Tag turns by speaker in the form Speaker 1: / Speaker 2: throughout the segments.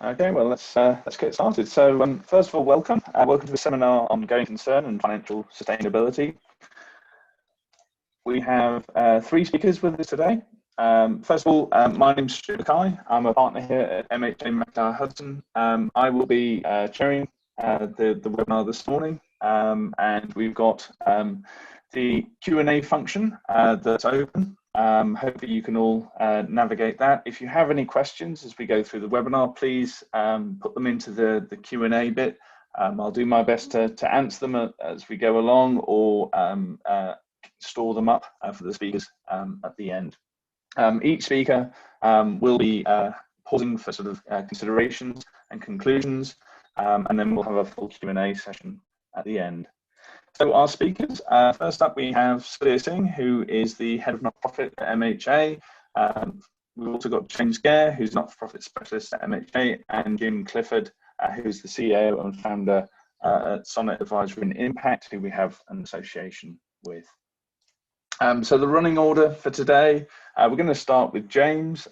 Speaker 1: Okay, well, let's get started. So, first of all, welcome. Welcome to the seminar on going concern and financial sustainability. We have three speakers with us today. First of all, my name's Stu Mackay. I'm a partner here at MHA Mackay Hudson. I will be chairing the webinar this morning, and we've got the Q&A function that's open. Hopefully you can all navigate that. If you have any questions as we go through the webinar, please put them into the Q&A bit. I'll do my best to answer them as we go along, or store them up for the speakers at the end. Each speaker will be pausing for sort of considerations and conclusions, and then we'll have a full Q&A session at the end. So our speakers, first up we have Sudhir Singh, who is the Head of Not-for-Profit at MHA. We've also got James Gare, who's Not-for-Profit Specialist at MHA, and Jim Clifford, who's the CEO and founder at Sonnet Advisory and Impact, who we have an association with. So the running order for today, we're going to start with James.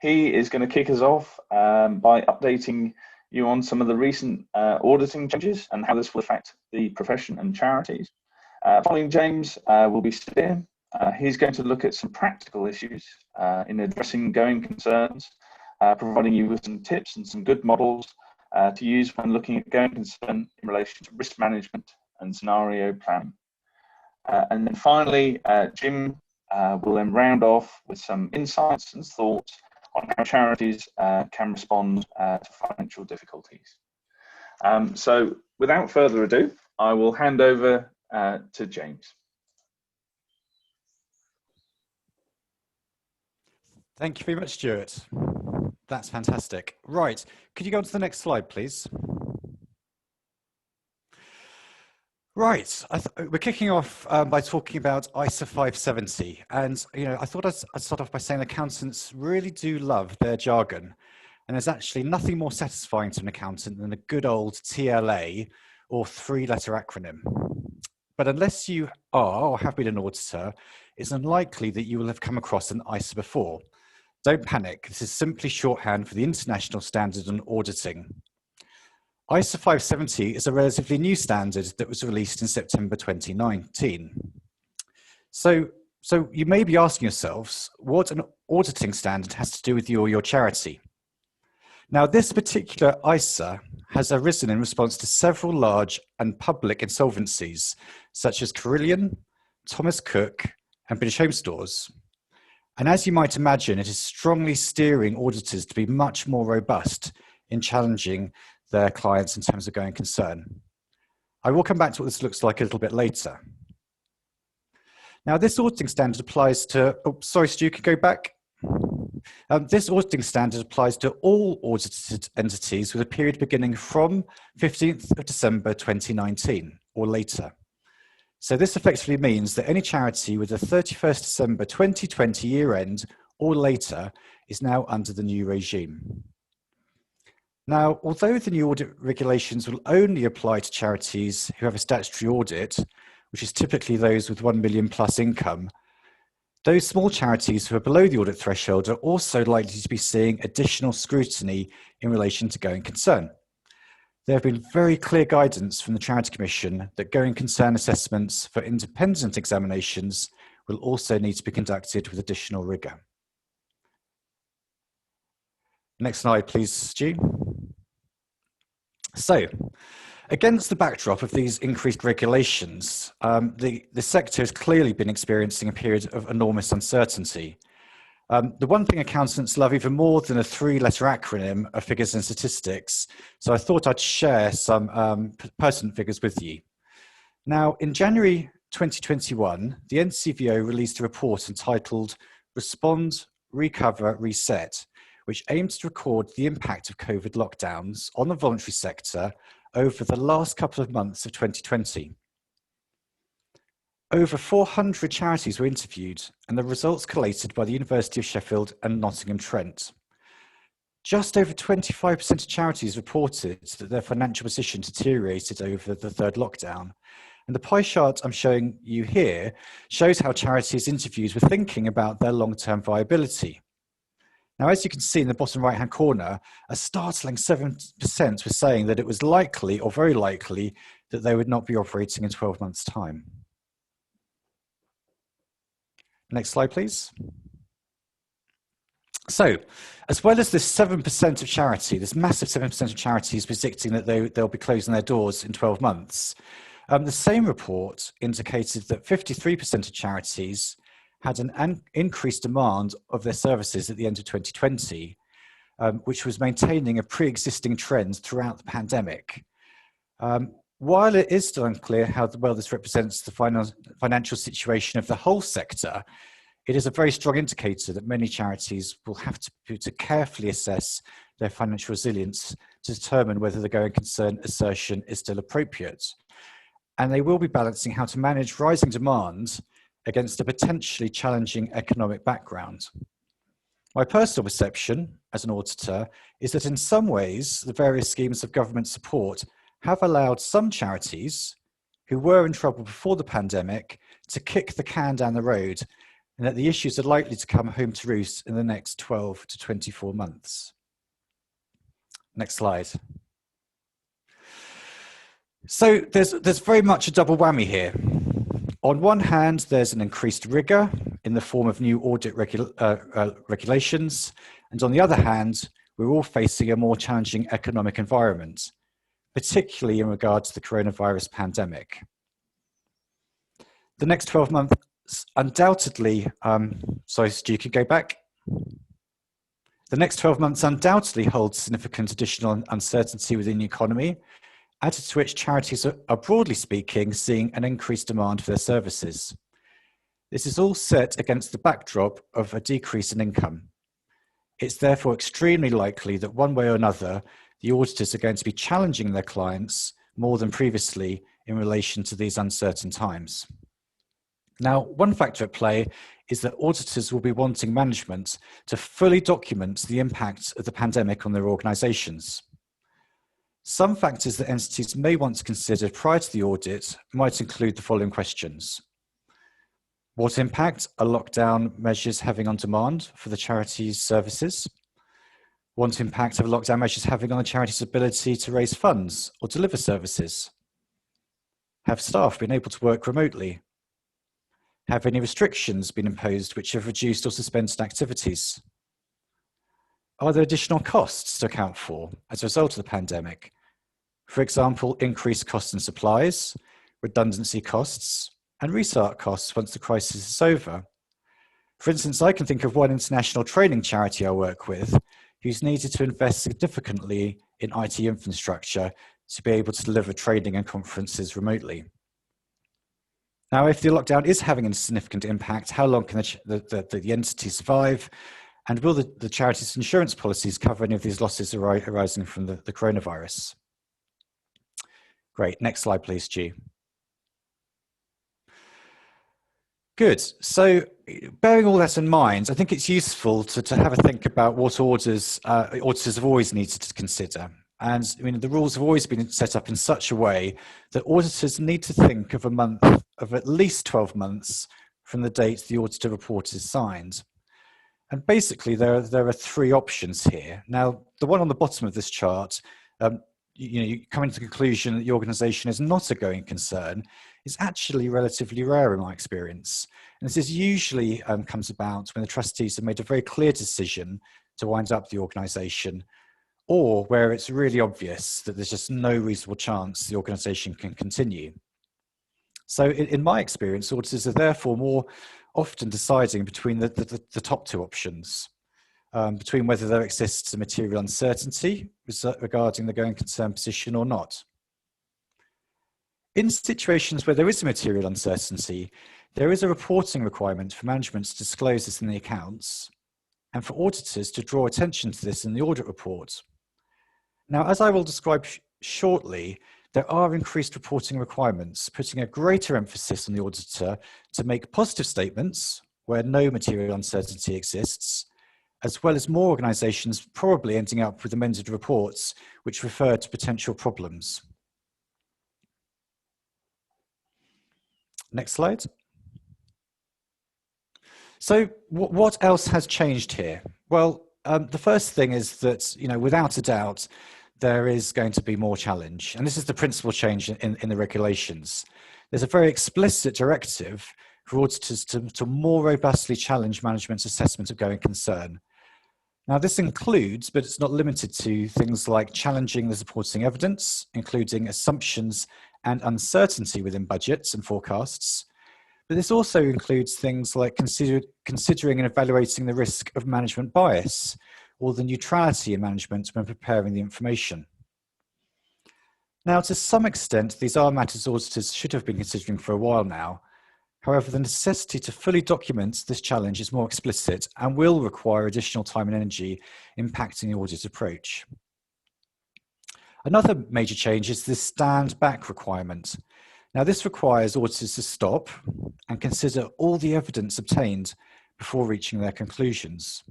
Speaker 1: He is going to kick us off by updating you on some of the recent auditing changes and how this will affect the profession and charities. Following James will be Sudhir. He's going to look at some practical issues in addressing going concerns, providing you with some tips and some good models to use when looking at going concern in relation to risk management and scenario planning. And then finally, Jim will then round off with some insights and thoughts on how charities can respond to financial difficulties. So without further ado, I will hand over to James.
Speaker 2: Thank you very much, Stuart. That's fantastic. Right, could you go on to the next slide, please? Right, we're kicking off by talking about ISA 570, and I thought I'd start off by saying accountants really do love their jargon, and there's actually nothing more satisfying to an accountant than a good old TLA or three-letter acronym. But unless you are or have been an auditor, it's unlikely that you will have come across an ISA before. Don't panic, this is simply shorthand for the International Standard on Auditing. ISA 570 is a relatively new standard that was released in September 2019. So you may be asking yourselves what an auditing standard has to do with you or your charity. Now, this particular ISA has arisen in response to several large and public insolvencies, such as Carillion, Thomas Cook, and British Home Stores. And as you might imagine, it is strongly steering auditors to be much more robust in challenging their clients in terms of going concern. I will come back to what this looks like a little bit later. Now, this auditing standard applies to, oh, sorry, Stu, you can go back. This auditing standard applies to all audited entities with a period beginning from 15th of December 2019 or later. So this effectively means that any charity with a 31st December 2020 year end or later is now under the new regime. Now, although the new audit regulations will only apply to charities who have a statutory audit, which is typically those with 1 million plus income, those small charities who are below the audit threshold are also likely to be seeing additional scrutiny in relation to going concern. There have been very clear guidance from the Charity Commission that going concern assessments for independent examinations will also need to be conducted with additional rigour. Next slide, please, Stu. So, against the backdrop of these increased regulations, the sector has clearly been experiencing a period of enormous uncertainty. The one thing accountants love even more than a three-letter acronym are figures and statistics, so I thought I'd share some pertinent figures with you. Now, in January 2021, the NCVO released a report entitled Respond, Recover, Reset, which aimed to record the impact of COVID lockdowns on the voluntary sector over the last couple of months of 2020. Over 400 charities were interviewed, and the results collated by the University of Sheffield and Nottingham Trent. Just over 25% of charities reported that their financial position deteriorated over the third lockdown. And the pie chart I'm showing you here shows how charities interviewed were thinking about their long-term viability. Now, as you can see in the bottom right-hand corner, a startling 7% were saying that it was likely or very likely that they would not be operating in 12 months' time. Next slide, please. So, as well as this 7% of charity, this massive 7% of charities predicting that they'll be closing their doors in 12 months, the same report indicated that 53% of charities had an increased demand of their services at the end of 2020, which was maintaining a pre-existing trend throughout the pandemic. While it is still unclear how well this represents the financial situation of the whole sector, it is a very strong indicator that many charities will have to carefully assess their financial resilience to determine whether the going concern assertion is still appropriate. And they will be balancing how to manage rising demand against a potentially challenging economic background. My personal perception as an auditor is that in some ways, the various schemes of government support have allowed some charities who were in trouble before the pandemic to kick the can down the road, and that the issues are likely to come home to roost in the next 12 to 24 months. Next slide. So there's very much a double whammy here. On one hand, there's an increased rigor in the form of new audit regulations, and on the other hand, we're all facing a more challenging economic environment, particularly in regard to the coronavirus pandemic. The next 12 months undoubtedly, sorry, Stu, could go back. The next 12 months undoubtedly holds significant additional uncertainty within the economy, added to which charities are broadly speaking seeing an increased demand for their services. This is all set against the backdrop of a decrease in income. It's therefore extremely likely that one way or another, the auditors are going to be challenging their clients more than previously in relation to these uncertain times. Now, one factor at play is that auditors will be wanting management to fully document the impact of the pandemic on their organisations. Some factors that entities may want to consider prior to the audit might include the following questions. What impact are lockdown measures having on demand for the charity's services? What impact are lockdown measures having on the charity's ability to raise funds or deliver services? Have staff been able to work remotely? Have any restrictions been imposed which have reduced or suspended activities? Are there additional costs to account for as a result of the pandemic? For example, increased costs and supplies, redundancy costs, and restart costs once the crisis is over. For instance, I can think of one international training charity I work with who's needed to invest significantly in IT infrastructure to be able to deliver training and conferences remotely. Now, if the lockdown is having a significant impact, how long can the entity survive? And will the charity's insurance policies cover any of these losses arising from the coronavirus? Great, next slide, please, Stu. Good, so bearing all that in mind, I think it's useful to have a think about what auditors have always needed to consider. And I mean, the rules have always been set up in such a way that auditors need to think of a month of at least 12 months from the date the auditor report is signed. And basically, there are three options here. Now, the one on the bottom of this chart, you come to the conclusion that the organisation is not a going concern, is actually relatively rare in my experience. And this is usually comes about when the trustees have made a very clear decision to wind up the organisation, or where it's really obvious that there's just no reasonable chance the organisation can continue. So in my experience, auditors are therefore more often deciding between the top two options, between whether there exists a material uncertainty regarding the going concern position or not. In situations where there is a material uncertainty, there is a reporting requirement for management to disclose this in the accounts, and for auditors to draw attention to this in the audit report. Now, as I will describe shortly, there are increased reporting requirements, putting a greater emphasis on the auditor to make positive statements where no material uncertainty exists, as well as more organisations probably ending up with amended reports which refer to potential problems. Next slide. So what else has changed here? Well, the first thing is that, without a doubt, there is going to be more challenge. And this is the principal change in the regulations. There's a very explicit directive for auditors to more robustly challenge management's assessment of going concern. Now, this includes, but it's not limited to, things like challenging the supporting evidence, including assumptions and uncertainty within budgets and forecasts. But this also includes things like considering and evaluating the risk of management bias or the neutrality in management when preparing the information. Now, to some extent, these are matters auditors should have been considering for a while now. However, the necessity to fully document this challenge is more explicit and will require additional time and energy impacting the audit approach. Another major change is the stand back requirement. Now, this requires auditors to stop and consider all the evidence obtained before reaching their conclusions,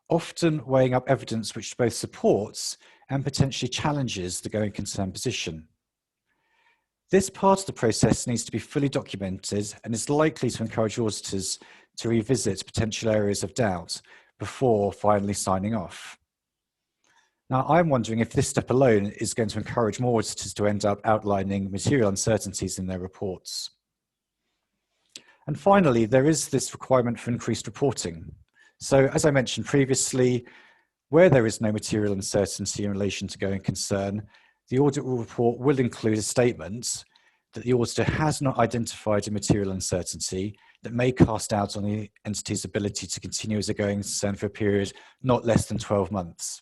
Speaker 2: often weighing up evidence which both supports and potentially challenges the going concern position. This part of the process needs to be fully documented and is likely to encourage auditors to revisit potential areas of doubt before finally signing off. Now, I'm wondering if this step alone is going to encourage more auditors to end up outlining material uncertainties in their reports. And finally, there is this requirement for increased reporting. So, as I mentioned previously, where there is no material uncertainty in relation to going concern, the audit report will include a statement that the auditor has not identified a material uncertainty that may cast doubt on the entity's ability to continue as a going concern for a period not less than 12 months.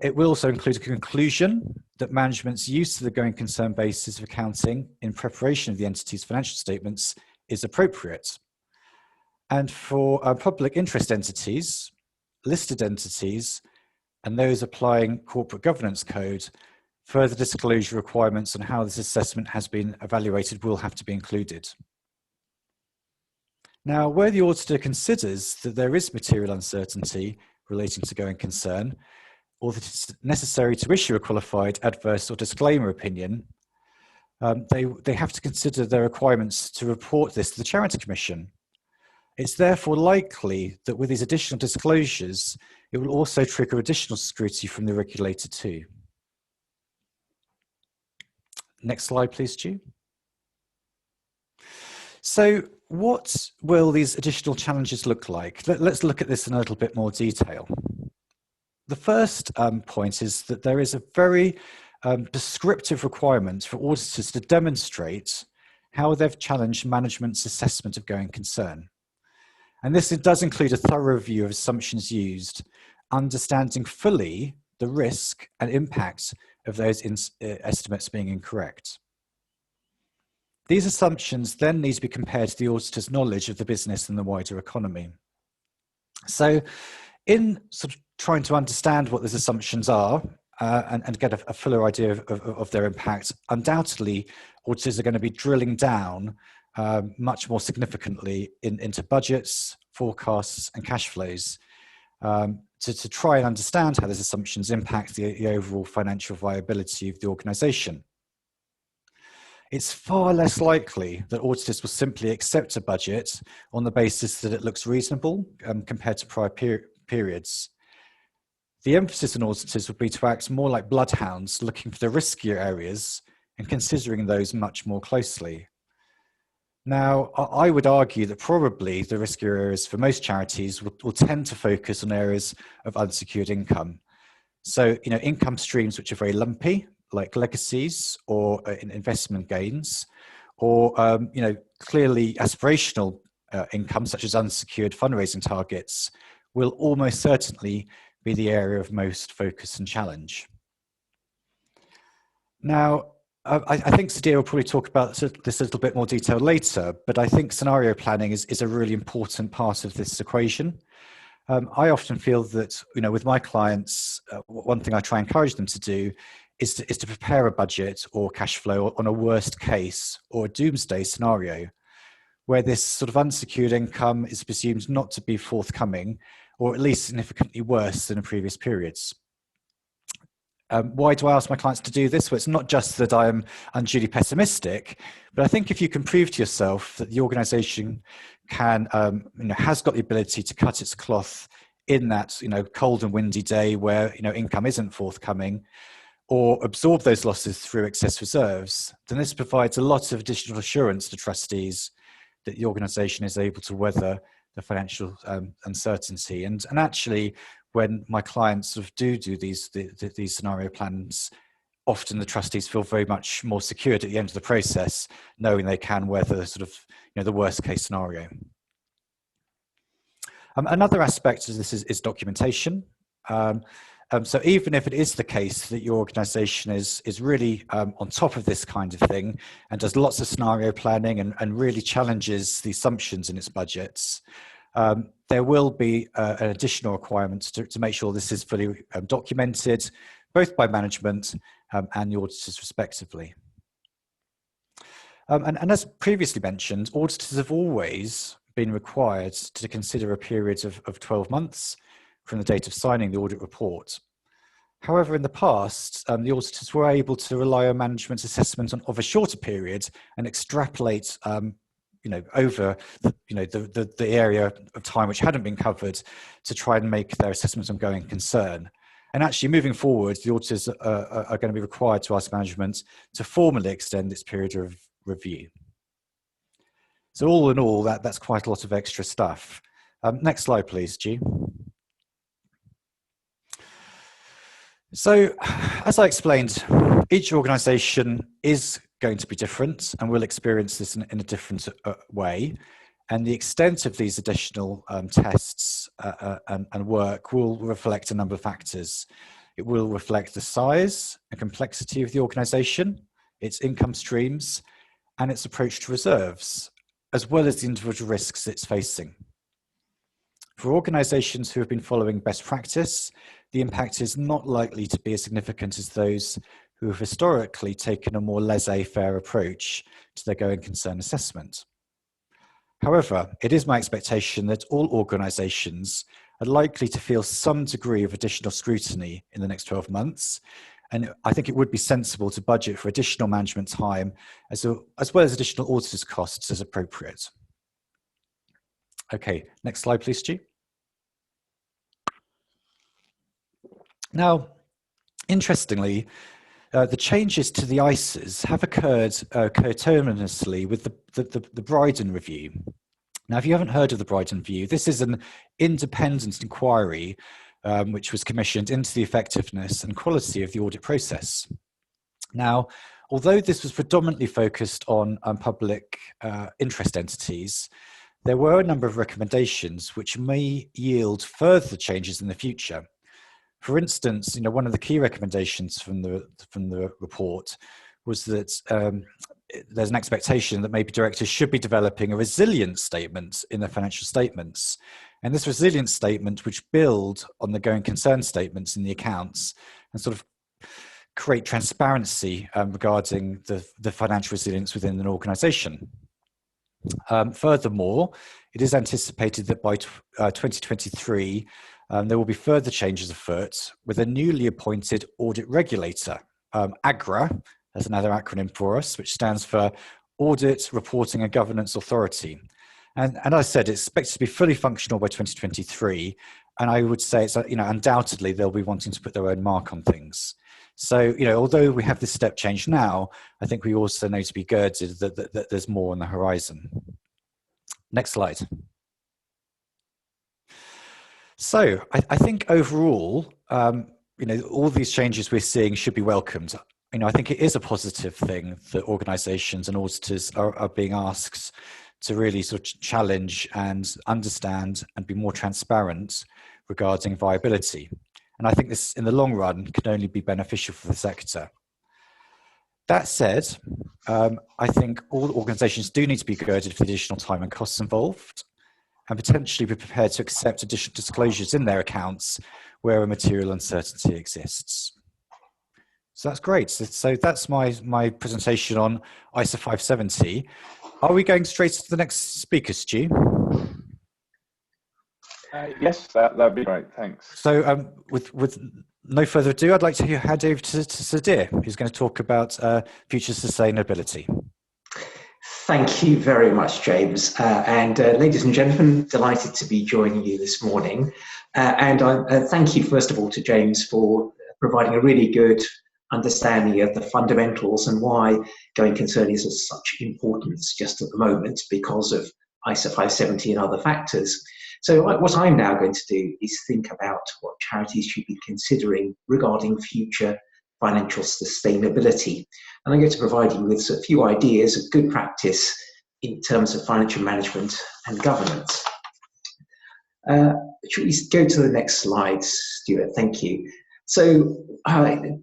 Speaker 2: It will also include a conclusion that management's use of the going concern basis of accounting in preparation of the entity's financial statements is appropriate. And for public interest entities, listed entities, and those applying corporate governance code, further disclosure requirements on how this assessment has been evaluated will have to be included. Now, where the auditor considers that there is material uncertainty relating to going concern, or that it's necessary to issue a qualified adverse or disclaimer opinion, they have to consider their requirements to report this to the Charity Commission. It's therefore likely that with these additional disclosures, it will also trigger additional scrutiny from the regulator too. Next slide, please, Stu. So what will these additional challenges look like? Let's look at this in a little bit more detail. The first point is that there is a very descriptive requirement for auditors to demonstrate how they've challenged management's assessment of going concern. And this does include a thorough review of assumptions used, understanding fully the risk and impact of those estimates being incorrect. These assumptions then need to be compared to the auditor's knowledge of the business and the wider economy. So in sort of trying to understand what those assumptions are and get a fuller idea of their impact, undoubtedly auditors are going to be drilling down much more significantly into budgets, forecasts and cash flows to try and understand how those assumptions impact the overall financial viability of the organisation. It's far less likely that auditors will simply accept a budget on the basis that it looks reasonable compared to prior periods. The emphasis on auditors would be to act more like bloodhounds, looking for the riskier areas and considering those much more closely. Now, I would argue that probably the riskier areas for most charities will tend to focus on areas of unsecured income. So, income streams which are very lumpy, like legacies or investment gains, or, clearly aspirational income, such as unsecured fundraising targets, will almost certainly be the area of most focus and challenge. Now, I think Sadir will probably talk about this a little bit more detail later, but I think scenario planning is a really important part of this equation. I often feel that, with my clients, one thing I try and encourage them to do is to prepare a budget or cash flow on a worst case or a doomsday scenario, where this sort of unsecured income is presumed not to be forthcoming, or at least significantly worse than in previous periods. Why do I ask my clients to do this? Well, it's not just that I am unduly pessimistic, but I think if you can prove to yourself that the organisation can, has got the ability to cut its cloth in that, cold and windy day where, income isn't forthcoming, or absorb those losses through excess reserves, then this provides a lot of additional assurance to trustees that the organisation is able to weather the financial uncertainty. And actually, when my clients sort of do these scenario plans, often the trustees feel very much more secured at the end of the process, knowing they can weather sort of the worst case scenario. Another aspect of this is documentation. So even if it is the case that your organisation is really on top of this kind of thing and does lots of scenario planning and really challenges the assumptions in its budgets, there will be an additional requirement to make sure this is fully documented, both by management and the auditors respectively. And as previously mentioned, auditors have always been required to consider a period of 12 months from the date of signing the audit report. However, in the past, the auditors were able to rely on management's assessment of a shorter period and extrapolate, over the area of time which hadn't been covered to try and make their assessment of going concern. And actually, moving forward, the auditors are going to be required to ask management to formally extend its period of review. So all in all, that's quite a lot of extra stuff. Next slide, please, G. So, as I explained, each organisation is going to be different and will experience this in a different way. And the extent of these additional tests and work will reflect a number of factors. It will reflect the size and complexity of the organisation, its income streams, and its approach to reserves, as well as the individual risks it's facing. For organisations who have been following best practice, the impact is not likely to be as significant as those who have historically taken a more laissez-faire approach to their going concern assessment. However, it is my expectation that all organisations are likely to feel some degree of additional scrutiny in the next 12 months, and I think it would be sensible to budget for additional management time as well as additional auditors' costs as appropriate. Okay, next slide, please, Stu. Now, interestingly, the changes to the ISAs have occurred coterminously with the Brighton Review. Now, if you haven't heard of the Brighton View, this is an independent inquiry which was commissioned into the effectiveness and quality of the audit process. Now, although this was predominantly focused on public interest entities, there were a number of recommendations which may yield further changes in the future. For instance, one of the key recommendations from the report was that there's an expectation that maybe directors should be developing a resilience statement in their financial statements. And this resilience statement, which build on the going concern statements in the accounts and sort of create transparency regarding the financial resilience within an organisation. Furthermore, it is anticipated that by 2023, there will be further changes afoot with a newly appointed audit regulator, AGRA, as another acronym for us, which stands for Audit, Reporting and Governance Authority. And as I said, it's expected to be fully functional by 2023. And I would say it's, undoubtedly they'll be wanting to put their own mark on things. So, although we have this step change now, I think we also need to be girded that there's more on the horizon. Next slide. So I think overall, all these changes we're seeing should be welcomed. I think it is a positive thing that organisations and auditors are being asked to really sort of challenge and understand and be more transparent regarding viability. And I think this, in the long run, can only be beneficial for the sector. That said, I think all organisations do need to be girded for the additional time and costs involved, and potentially be prepared to accept additional disclosures in their accounts where a material uncertainty exists. So that's great. So that's my presentation on ISA 570. Are we going straight to the next speaker, Stu?
Speaker 1: Yes, that'd be great. Thanks.
Speaker 2: So with no further ado, I'd like to hand over to Sadir, who's going to talk about future sustainability.
Speaker 3: Thank you very much, James. Ladies and gentlemen, delighted to be joining you this morning. Thank you, first of all, to James for providing a really good understanding of the fundamentals and why going concern is of such importance just at the moment because of ISA 570 and other factors. So what I'm now going to do is think about what charities should be considering regarding future financial sustainability. And I'm going to provide you with a few ideas of good practice in terms of financial management and governance. Should we go to the next slide, Stuart? Thank you. So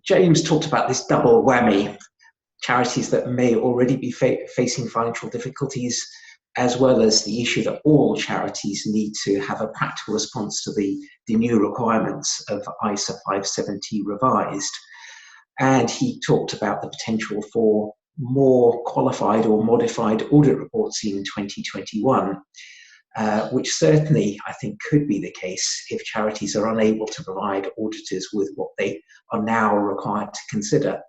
Speaker 3: James talked about this double whammy, charities that may already be facing financial difficulties, as well as the issue that all charities need to have a practical response to the new requirements of ISA 570 revised. And he talked about the potential for more qualified or modified audit reports in 2021, which certainly I think could be the case if charities are unable to provide auditors with what they are now required to consider.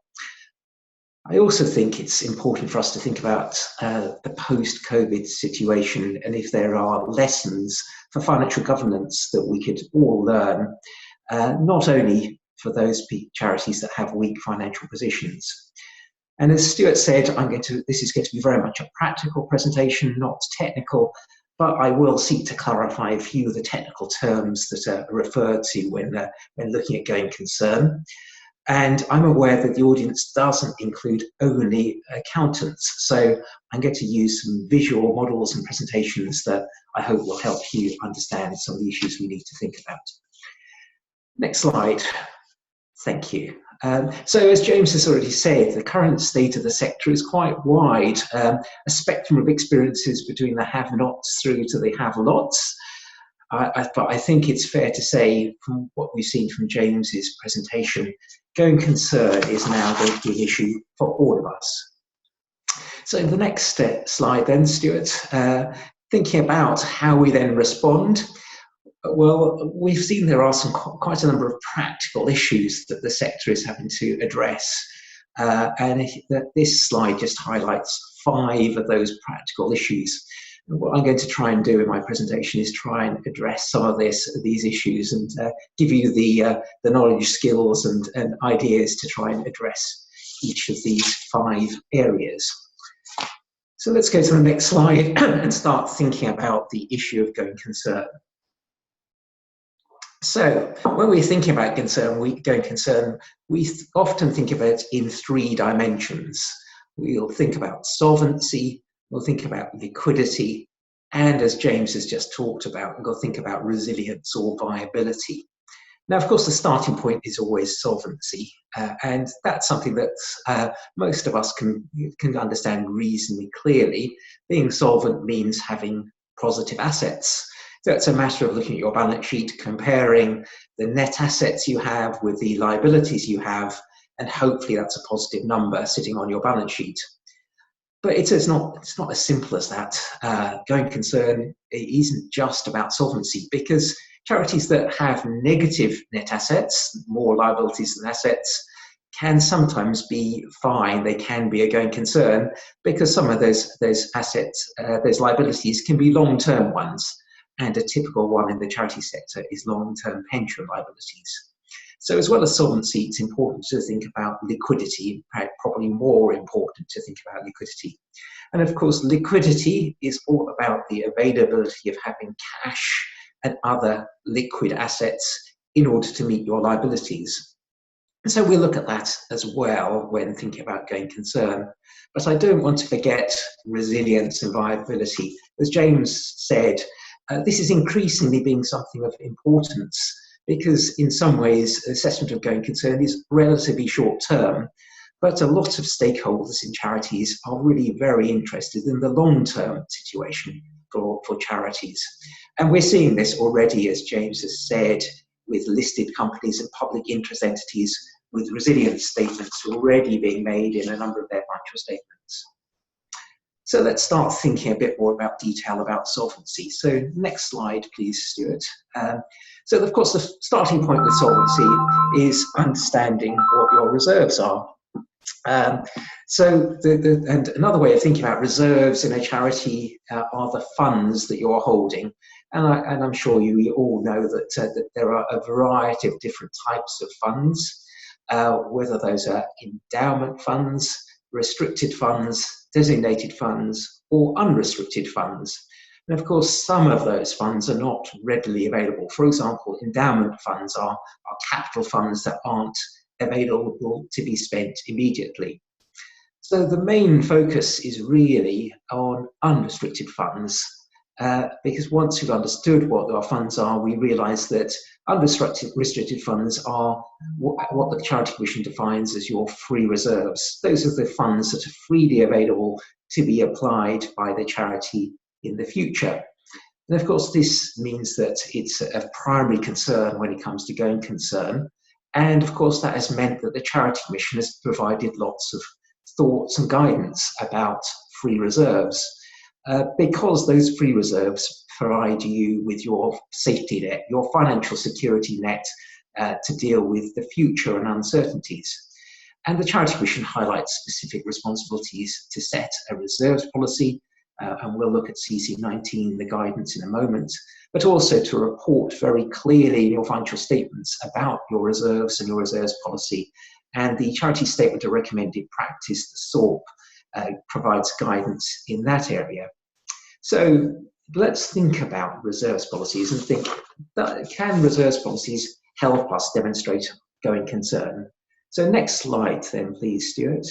Speaker 3: I also think it's important for us to think about the post-COVID situation and if there are lessons for financial governance that we could all learn, not only for those charities that have weak financial positions. And as Stuart said, this is going to be very much a practical presentation, not technical, but I will seek to clarify a few of the technical terms that are referred to when looking at going concern. And I'm aware that the audience doesn't include only accountants, so I'm going to use some visual models and presentations that I hope will help you understand some of the issues we need to think about. Next slide. Thank you. So as James has already said, the current state of the sector is quite wide, a spectrum of experiences between the have-nots through to the have-lots. But I think it's fair to say, from what we've seen from James's presentation, going concern is now going to be an issue for all of us. So the next slide then, Stuart, thinking about how we then respond. Well, we've seen there are quite a number of practical issues that the sector is having to address. This slide just highlights 5 of those practical issues. And what I'm going to try and do in my presentation is try and address some of these issues and give you the knowledge, skills and ideas to try and address each of these 5 areas. So let's go to the next slide and start thinking about the issue of going concern. So when we're thinking about going concern, we often think of it in 3 dimensions. We'll think about solvency, we'll think about liquidity, and as James has just talked about, we'll think about resilience or viability. Now, of course, the starting point is always solvency, and that's something that most of us can understand reasonably clearly. Being solvent means having positive assets. So it's a matter of looking at your balance sheet, comparing the net assets you have with the liabilities you have, and hopefully that's a positive number sitting on your balance sheet. But it's not as simple as that. Going concern isn't just about solvency, because charities that have negative net assets, more liabilities than assets, can sometimes be fine. They can be a going concern because some of those assets, those liabilities can be long-term ones. And a typical one in the charity sector is long-term pension liabilities. So as well as solvency, it's important to think about liquidity, probably more important to think about liquidity. And of course, liquidity is all about the availability of having cash and other liquid assets in order to meet your liabilities. And so we'll look at that as well when thinking about going concern. But I don't want to forget resilience and viability. As James said, this is increasingly being something of importance because in some ways assessment of going concern is relatively short term, but a lot of stakeholders in charities are really very interested in the long-term situation for charities. And we're seeing this already, as James has said, with listed companies and public interest entities with resilience statements already being made in a number of their financial statements. So let's start thinking a bit more about detail about solvency. So next slide, please, Stuart. So of course, the starting point with solvency is understanding what your reserves are. And another way of thinking about reserves in a charity are the funds that you're holding. And I'm sure you all know that there are a variety of different types of funds, whether those are endowment funds, restricted funds, designated funds, or unrestricted funds. And of course, some of those funds are not readily available. For example, endowment funds are capital funds that aren't available to be spent immediately. So the main focus is really on unrestricted funds, because once we've understood what our funds are, we realise that unrestricted funds are what the Charity Commission defines as your free reserves. Those are the funds that are freely available to be applied by the charity in the future. And of course, this means that it's a primary concern when it comes to going concern. And of course, that has meant that the Charity Commission has provided lots of thoughts and guidance about free reserves, because those free reserves provide you with your safety net, your financial security net, to deal with the future and uncertainties. And the Charity Commission highlights specific responsibilities to set a reserves policy, and we'll look at CC19, the guidance, in a moment, but also to report very clearly in your financial statements about your reserves and your reserves policy. And the Charity Statement of Recommended Practice, the SORP, provides guidance in that area. So let's think about reserves policies and think, can reserves policies help us demonstrate going concern? So next slide then, please, Stuart.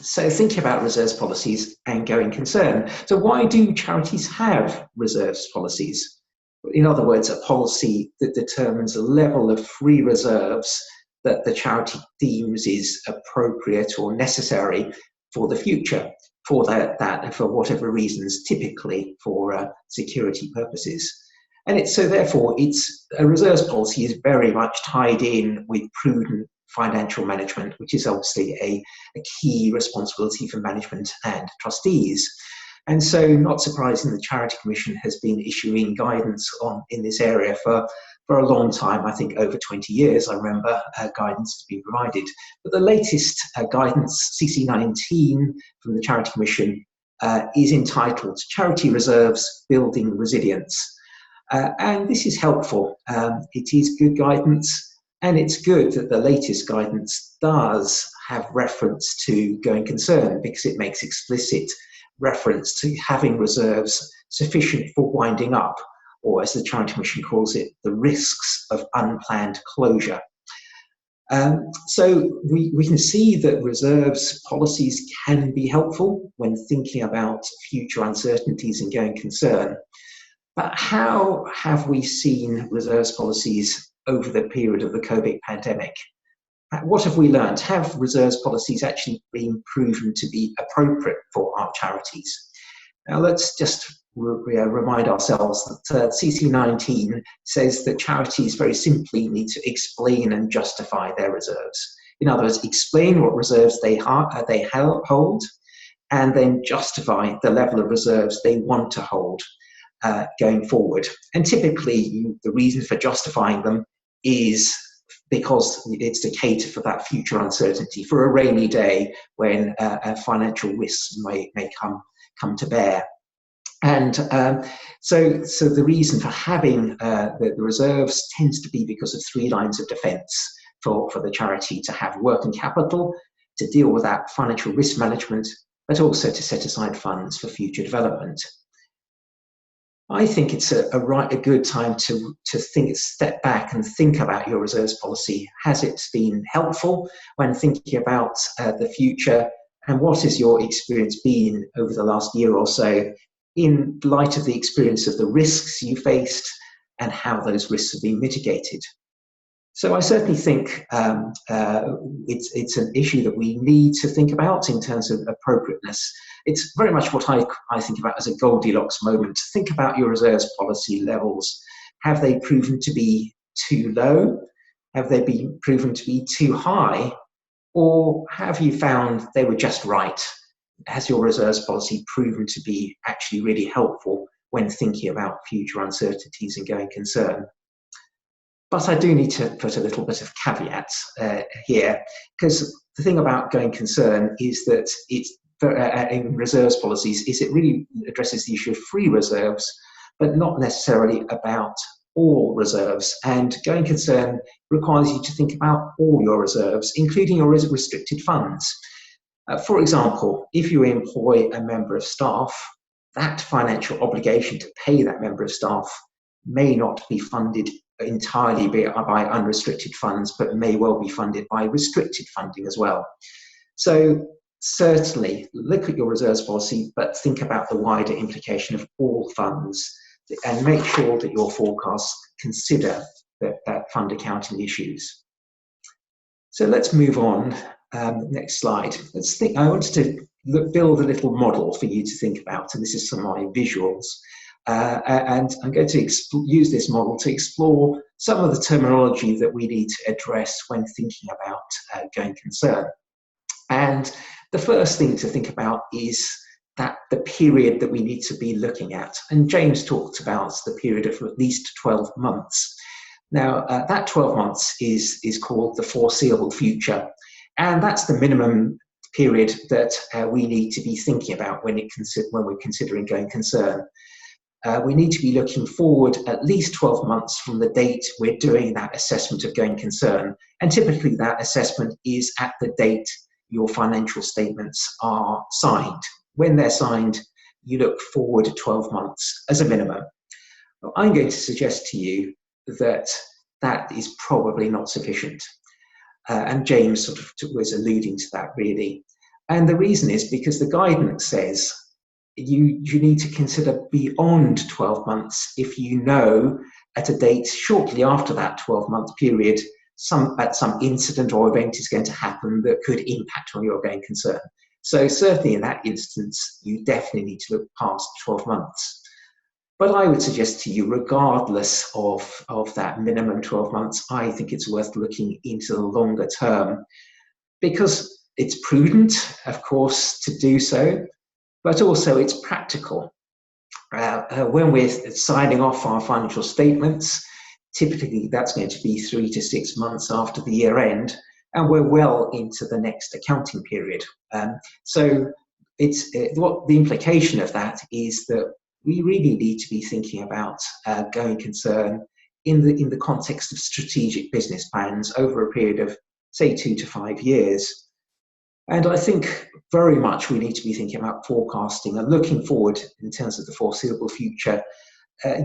Speaker 3: So thinking about reserves policies and going concern. So why do charities have reserves policies? In other words, a policy that determines a level of free reserves that the charity deems is appropriate or necessary for the future, for that for whatever reasons, typically for security purposes. And therefore, a reserves policy is very much tied in with prudent financial management, which is obviously a key responsibility for management and trustees. And so, not surprising, the Charity Commission has been issuing guidance in this area for a long time. I think over 20 years, I remember guidance has been provided. But the latest guidance, CC19 from the Charity Commission, is entitled Charity Reserves Building Resilience. And this is helpful. It is good guidance. And it's good that the latest guidance does have reference to going concern, because it makes explicit reference to having reserves sufficient for winding up, or as the Charity Commission calls it, the risks of unplanned closure. So we can see that reserves policies can be helpful when thinking about future uncertainties and going concern. But how have we seen reserves policies over the period of the COVID pandemic? What have we learned? Have reserves policies actually been proven to be appropriate for our charities? Now let's just remind ourselves that CC19 says that charities very simply need to explain and justify their reserves. In other words, explain what reserves they hold, and then justify the level of reserves they want to hold going forward. And typically, the reason for justifying them is because it's to cater for that future uncertainty, for a rainy day when financial risks may come to bear. And so the reason for having the reserves tends to be because of three lines of defence for the charity: to have working capital, to deal with that financial risk management, but also to set aside funds for future development. I think it's a good time to step back and think about your reserves policy. Has it been helpful when thinking about the future? And what has your experience been over the last year or so, in light of the experience of the risks you faced and how those risks have been mitigated? So I certainly think it's an issue that we need to think about in terms of appropriateness. It's very much what I think about as a Goldilocks moment. Think about your reserves policy levels. Have they proven to be too low? Have they been proven to be too high? Or have you found they were just right? Has your reserves policy proven to be actually really helpful when thinking about future uncertainties and going concern? But I do need to put a little bit of caveats here, because the thing about going concern is that it's in reserves policies is it really addresses the issue of free reserves, but not necessarily about all reserves. And going concern requires you to think about all your reserves, including your restricted funds. For example, if you employ a member of staff, that financial obligation to pay that member of staff may not be funded entirely by unrestricted funds, but may well be funded by restricted funding as well. So certainly look at your reserves policy, but think about the wider implication of all funds and make sure that your forecasts consider that fund accounting issues. So let's move on. Next slide. I wanted to build a little model for you to think about, and this is some of my visuals. And I'm going to use this model to explore some of the terminology that we need to address when thinking about going concern. And the first thing to think about is that the period that we need to be looking at. And James talked about the period of at least 12 months. Now, that 12 months is called the foreseeable future. And that's the minimum period that we need to be thinking about when we're considering going concern. We need to be looking forward at least 12 months from the date we're doing that assessment of going concern. And typically that assessment is at the date your financial statements are signed. When they're signed, you look forward 12 months as a minimum. Well, I'm going to suggest to you that that is probably not sufficient. And James sort of was alluding to that really. And the reason is because the guidance says you need to consider beyond 12 months if you know at a date shortly after that 12-month period some incident or event is going to happen that could impact on your going concern. So certainly in that instance, you definitely need to look past 12 months. But I would suggest to you, regardless of that minimum 12 months, I think it's worth looking into the longer term because it's prudent, of course, to do so, but also it's practical. When we're signing off our financial statements, typically that's going to be 3 to 6 months after the year end, and we're well into the next accounting period. So what the implication of that is that we really need to be thinking about going concern in the context of strategic business plans over a period of, say, 2 to 5 years. And I think very much we need to be thinking about forecasting and looking forward in terms of the foreseeable future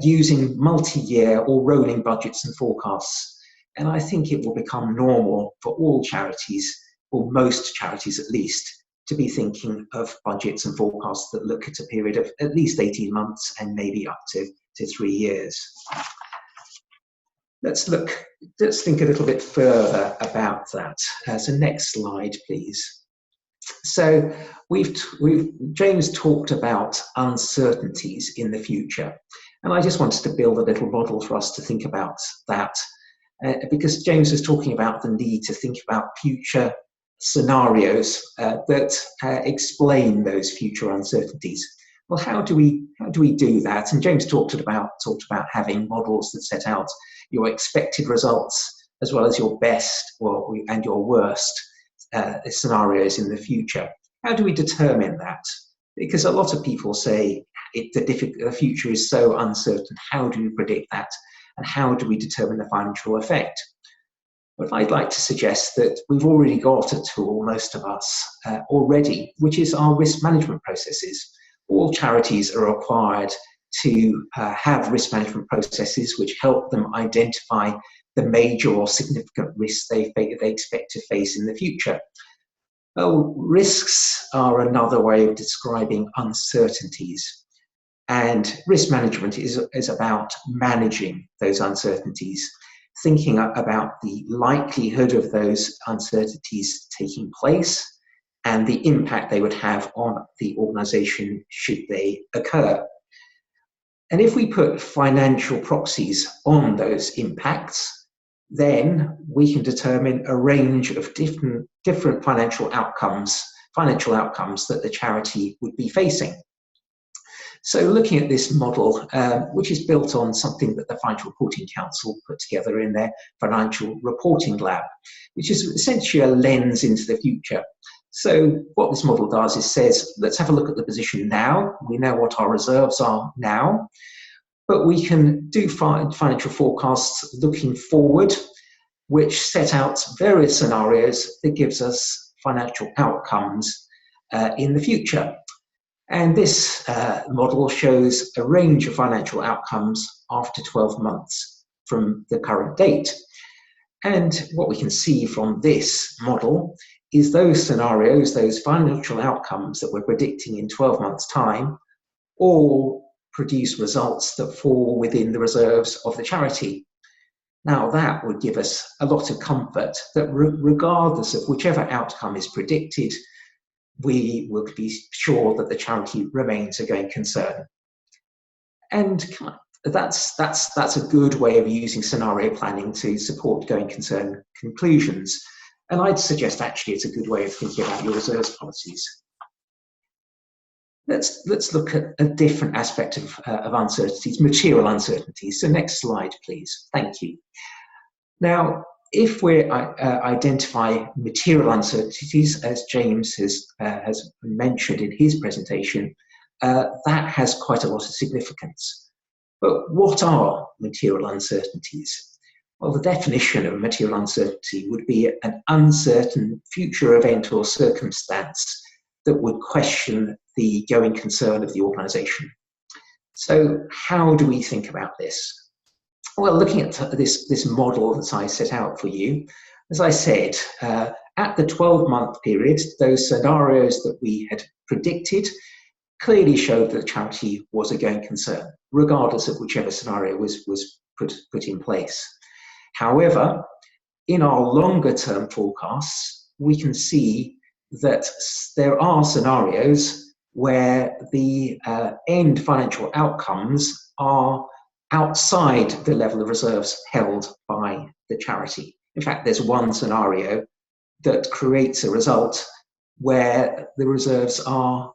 Speaker 3: using multi-year or rolling budgets and forecasts. And I think it will become normal for all charities, or most charities at least, to be thinking of budgets and forecasts that look at a period of at least 18 months and maybe up to 3 years. Let's think a little bit further about that. So next slide, please. So James talked about uncertainties in the future, and I just wanted to build a little model for us to think about that, because James was talking about the need to think about future scenarios that explain those future uncertainties. Well, how do we do that? And James talked about having models that set out your expected results as well as your best and your worst scenarios in the future. How do we determine that? Because a lot of people say the future is so uncertain. How do we predict that? And how do we determine the financial effect? But I'd like to suggest that we've already got a tool, most of us, already, which is our risk management processes. All charities are required to have risk management processes which help them identify the major or significant risks they expect to face in the future. Well, risks are another way of describing uncertainties. And risk management is about managing those uncertainties, thinking about the likelihood of those uncertainties taking place and the impact they would have on the organisation should they occur. And if we put financial proxies on those impacts, then we can determine a range of different financial outcomes that the charity would be facing. So looking at this model, which is built on something that the Financial Reporting Council put together in their Financial Reporting Lab, which is essentially a lens into the future. So what this model does is says, let's have a look at the position now. We know what our reserves are now, but we can do financial forecasts looking forward, which set out various scenarios that gives us financial outcomes in the future. And this model shows a range of financial outcomes after 12 months from the current date. And what we can see from this model is those scenarios, those financial outcomes that we're predicting in 12 months' time, all produce results that fall within the reserves of the charity. Now, that would give us a lot of comfort that regardless of whichever outcome is predicted, we will be sure that the charity remains a going concern. And that's a good way of using scenario planning to support going concern conclusions. And I'd suggest actually it's a good way of thinking about your reserves policies. Let's look at a different aspect of uncertainties, material uncertainties. So next slide, please. Thank you. Now, if we identify material uncertainties, as James has mentioned in his presentation, that has quite a lot of significance. But what are material uncertainties? Well, the definition of material uncertainty would be an uncertain future event or circumstance that would question the going concern of the organisation. So how do we think about this? Well, looking at this model that I set out for you, as I said, at the 12-month period, those scenarios that we had predicted clearly showed that the charity was a going concern, regardless of whichever scenario was put in place. However, in our longer term forecasts, we can see that there are scenarios where the end financial outcomes are outside the level of reserves held by the charity. In fact, there's one scenario that creates a result where the reserves are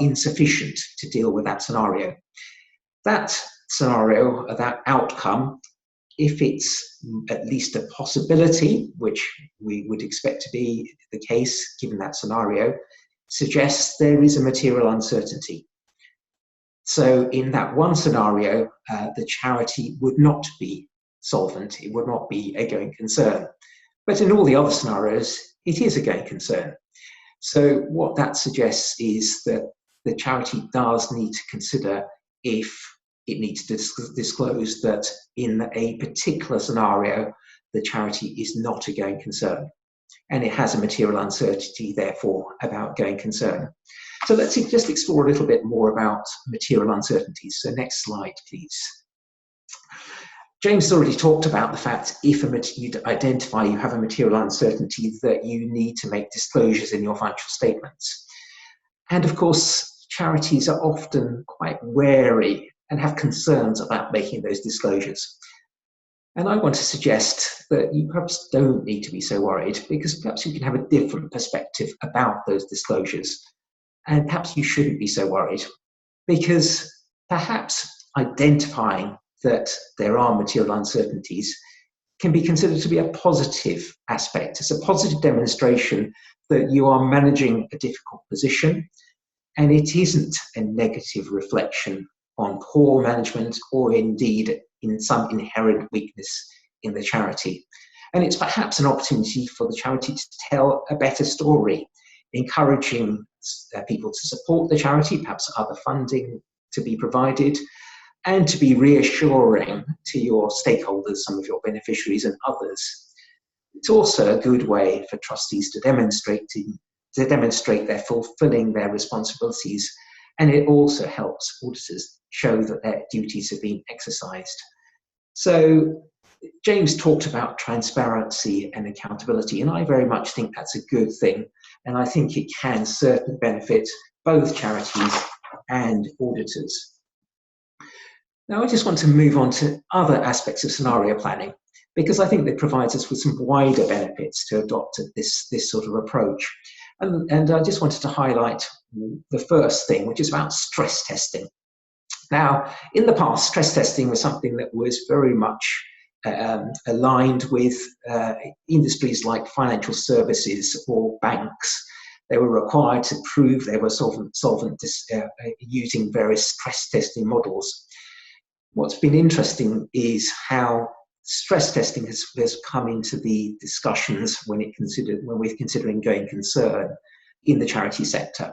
Speaker 3: insufficient to deal with that scenario. That scenario, that outcome, if it's at least a possibility, which we would expect to be the case given that scenario, suggests there is a material uncertainty. So in that one scenario, the charity would not be solvent, it would not be a going concern. But in all the other scenarios, it is a going concern. So what that suggests is that the charity does need to consider if it needs to disclose that in a particular scenario, the charity is not a going concern. And it has a material uncertainty, therefore, about going concern. So let's just explore a little bit more about material uncertainties. So next slide, please. James has already talked about the fact if you identify you have a material uncertainty that you need to make disclosures in your financial statements. And of course, charities are often quite wary and have concerns about making those disclosures. And I want to suggest that you perhaps don't need to be so worried, because perhaps you can have a different perspective about those disclosures. And perhaps you shouldn't be so worried, because perhaps identifying that there are material uncertainties can be considered to be a positive aspect. It's a positive demonstration that you are managing a difficult position, and it isn't a negative reflection on poor management or indeed in some inherent weakness in the charity. And it's perhaps an opportunity for the charity to tell a better story, encouraging people to support the charity, perhaps other funding to be provided, and to be reassuring to your stakeholders, some of your beneficiaries and others. It's also a good way for trustees to demonstrate they're fulfilling their responsibilities, and it also helps auditors show that their duties have been exercised. So James talked about transparency and accountability, and I very much think that's a good thing, and I think it can certainly benefit both charities and auditors. Now I just want to move on to other aspects of scenario planning, because I think that provides us with some wider benefits to adopt this sort of approach. And I just wanted to highlight the first thing, which is about stress testing. Now, in the past, stress testing was something that was very much aligned with industries like financial services or banks. They were required to prove they were solvent using various stress testing models. What's been interesting is how stress testing has come into the discussions when we're considering going concern in the charity sector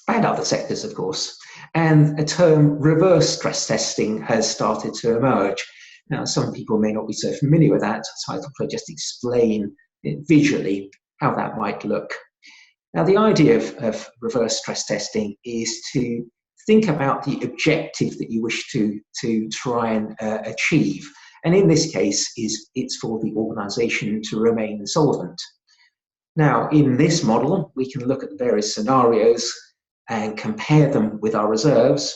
Speaker 3: and other sectors, of course. And a term, reverse stress testing, has started to emerge. Now, some people may not be so familiar with that, so I thought I'd just explain visually how that might look. Now, the idea of reverse stress testing is to think about the objective that you wish to try and achieve. And in this case, it's for the organisation to remain solvent. Now, in this model, we can look at the various scenarios and compare them with our reserves,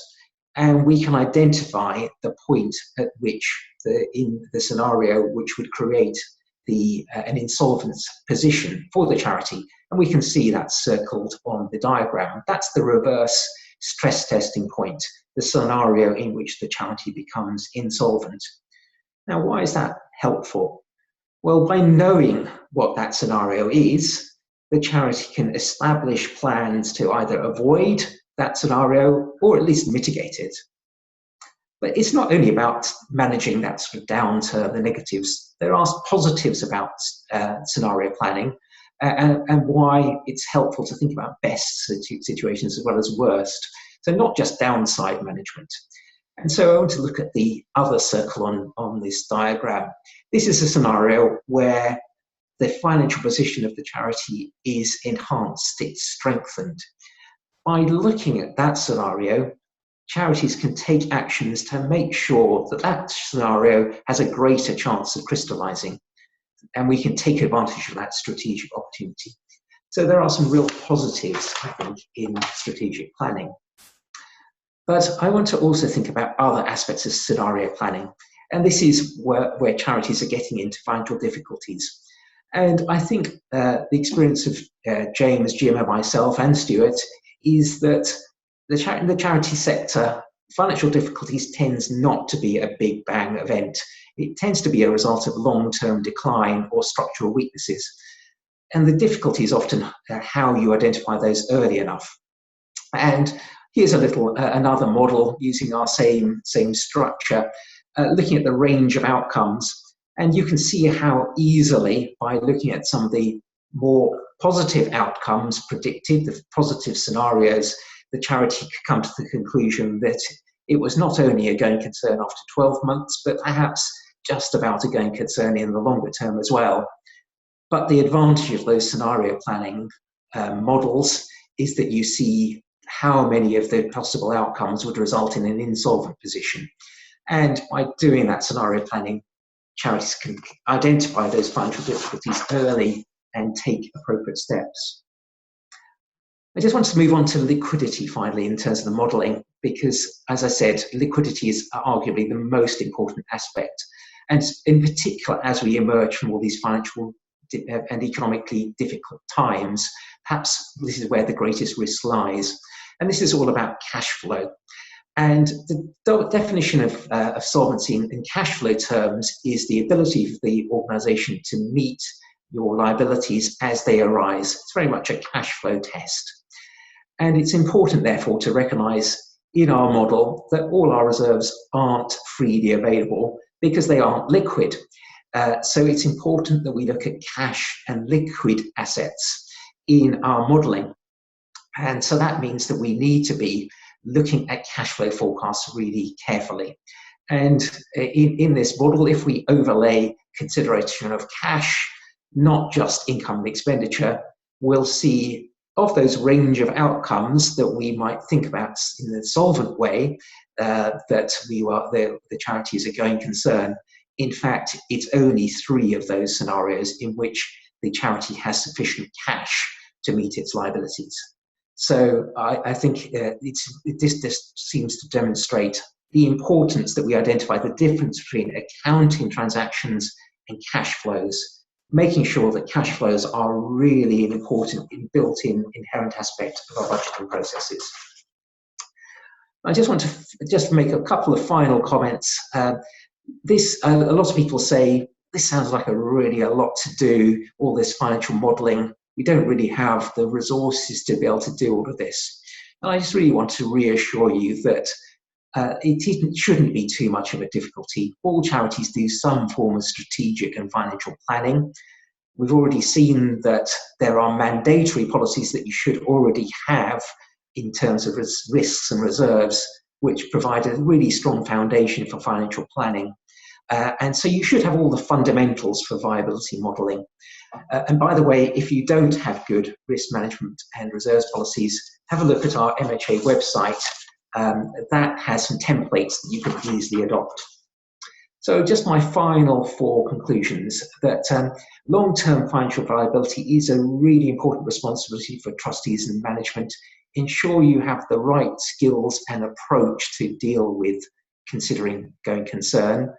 Speaker 3: and we can identify the point at which in the scenario which would create an insolvent position for the charity, and we can see that circled on the diagram. That's the reverse stress testing point, the scenario in which the charity becomes insolvent. Now, why is that helpful? Well, by knowing what that scenario is, the charity can establish plans to either avoid that scenario or at least mitigate it. But it's not only about managing that sort of downturn, the negatives. There are positives about scenario planning and why it's helpful to think about best situations as well as worst. So not just downside management. And so I want to look at the other circle on this diagram. This is a scenario where the financial position of the charity is enhanced, it's strengthened. By looking at that scenario, charities can take actions to make sure that that scenario has a greater chance of crystallizing, and we can take advantage of that strategic opportunity. So there are some real positives, I think, in strategic planning. But I want to also think about other aspects of scenario planning, and this is where charities are getting into financial difficulties. And I think the experience of James, Jim, and myself, and Stuart is that in the charity sector, financial difficulties tends not to be a big bang event. It tends to be a result of long-term decline or structural weaknesses. And the difficulty is often how you identify those early enough. And here's another model using our same structure, looking at the range of outcomes. And you can see how easily, by looking at some of the more positive outcomes predicted, the positive scenarios, the charity could come to the conclusion that it was not only a going concern after 12 months, but perhaps just about a going concern in the longer term as well. But the advantage of those scenario planning models is that you see how many of the possible outcomes would result in an insolvent position. And by doing that scenario planning, charities can identify those financial difficulties early and take appropriate steps. I just want to move on to liquidity finally in terms of the modelling, because as I said, liquidity is arguably the most important aspect. And in particular, as we emerge from all these financial and economically difficult times, perhaps this is where the greatest risk lies. And this is all about cash flow. And the definition of solvency in cash flow terms is the ability for the organisation to meet your liabilities as they arise. It's very much a cash flow test. And it's important, therefore, to recognise in our model that all our reserves aren't freely available because they aren't liquid. So it's important that we look at cash and liquid assets in our modelling. And so that means that we need to be looking at cash flow forecasts really carefully. And in this model, if we overlay consideration of cash, not just income and expenditure, we'll see of those range of outcomes that we might think about in a solvent way, that the charity is a going concern. In fact, it's only 3 of those scenarios in which the charity has sufficient cash to meet its liabilities. So I think this seems to demonstrate the importance that we identify the difference between accounting transactions and cash flows making sure that cash flows are really an important built-in inherent aspect of our budgeting processes. I just want to make a couple of final comments. A lot of people say, this sounds like a lot to do, all this financial modelling. We don't really have the resources to be able to do all of this. And I just really want to reassure you that it shouldn't be too much of a difficulty. All charities do some form of strategic and financial planning. We've already seen that there are mandatory policies that you should already have in terms of risks and reserves, which provide a really strong foundation for financial planning. And so you should have all the fundamentals for viability modelling. And by the way, if you don't have good risk management and reserves policies, have a look at our MHA website. That has some templates that you can easily adopt. So just my final 4 conclusions, that long-term financial viability is a really important responsibility for trustees and management. Ensure you have the right skills and approach to deal with considering going concern.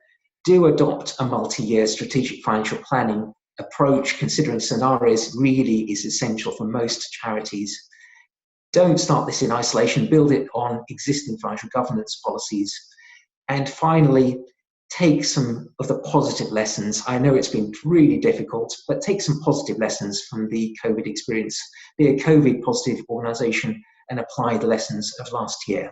Speaker 3: Do adopt a multi-year strategic financial planning approach. Considering scenarios really is essential for most charities. Don't start this in isolation. Build it on existing financial governance policies. And finally, take some of the positive lessons. I know it's been really difficult, but take some positive lessons from the COVID experience. Be a COVID positive organisation and apply the lessons of last year.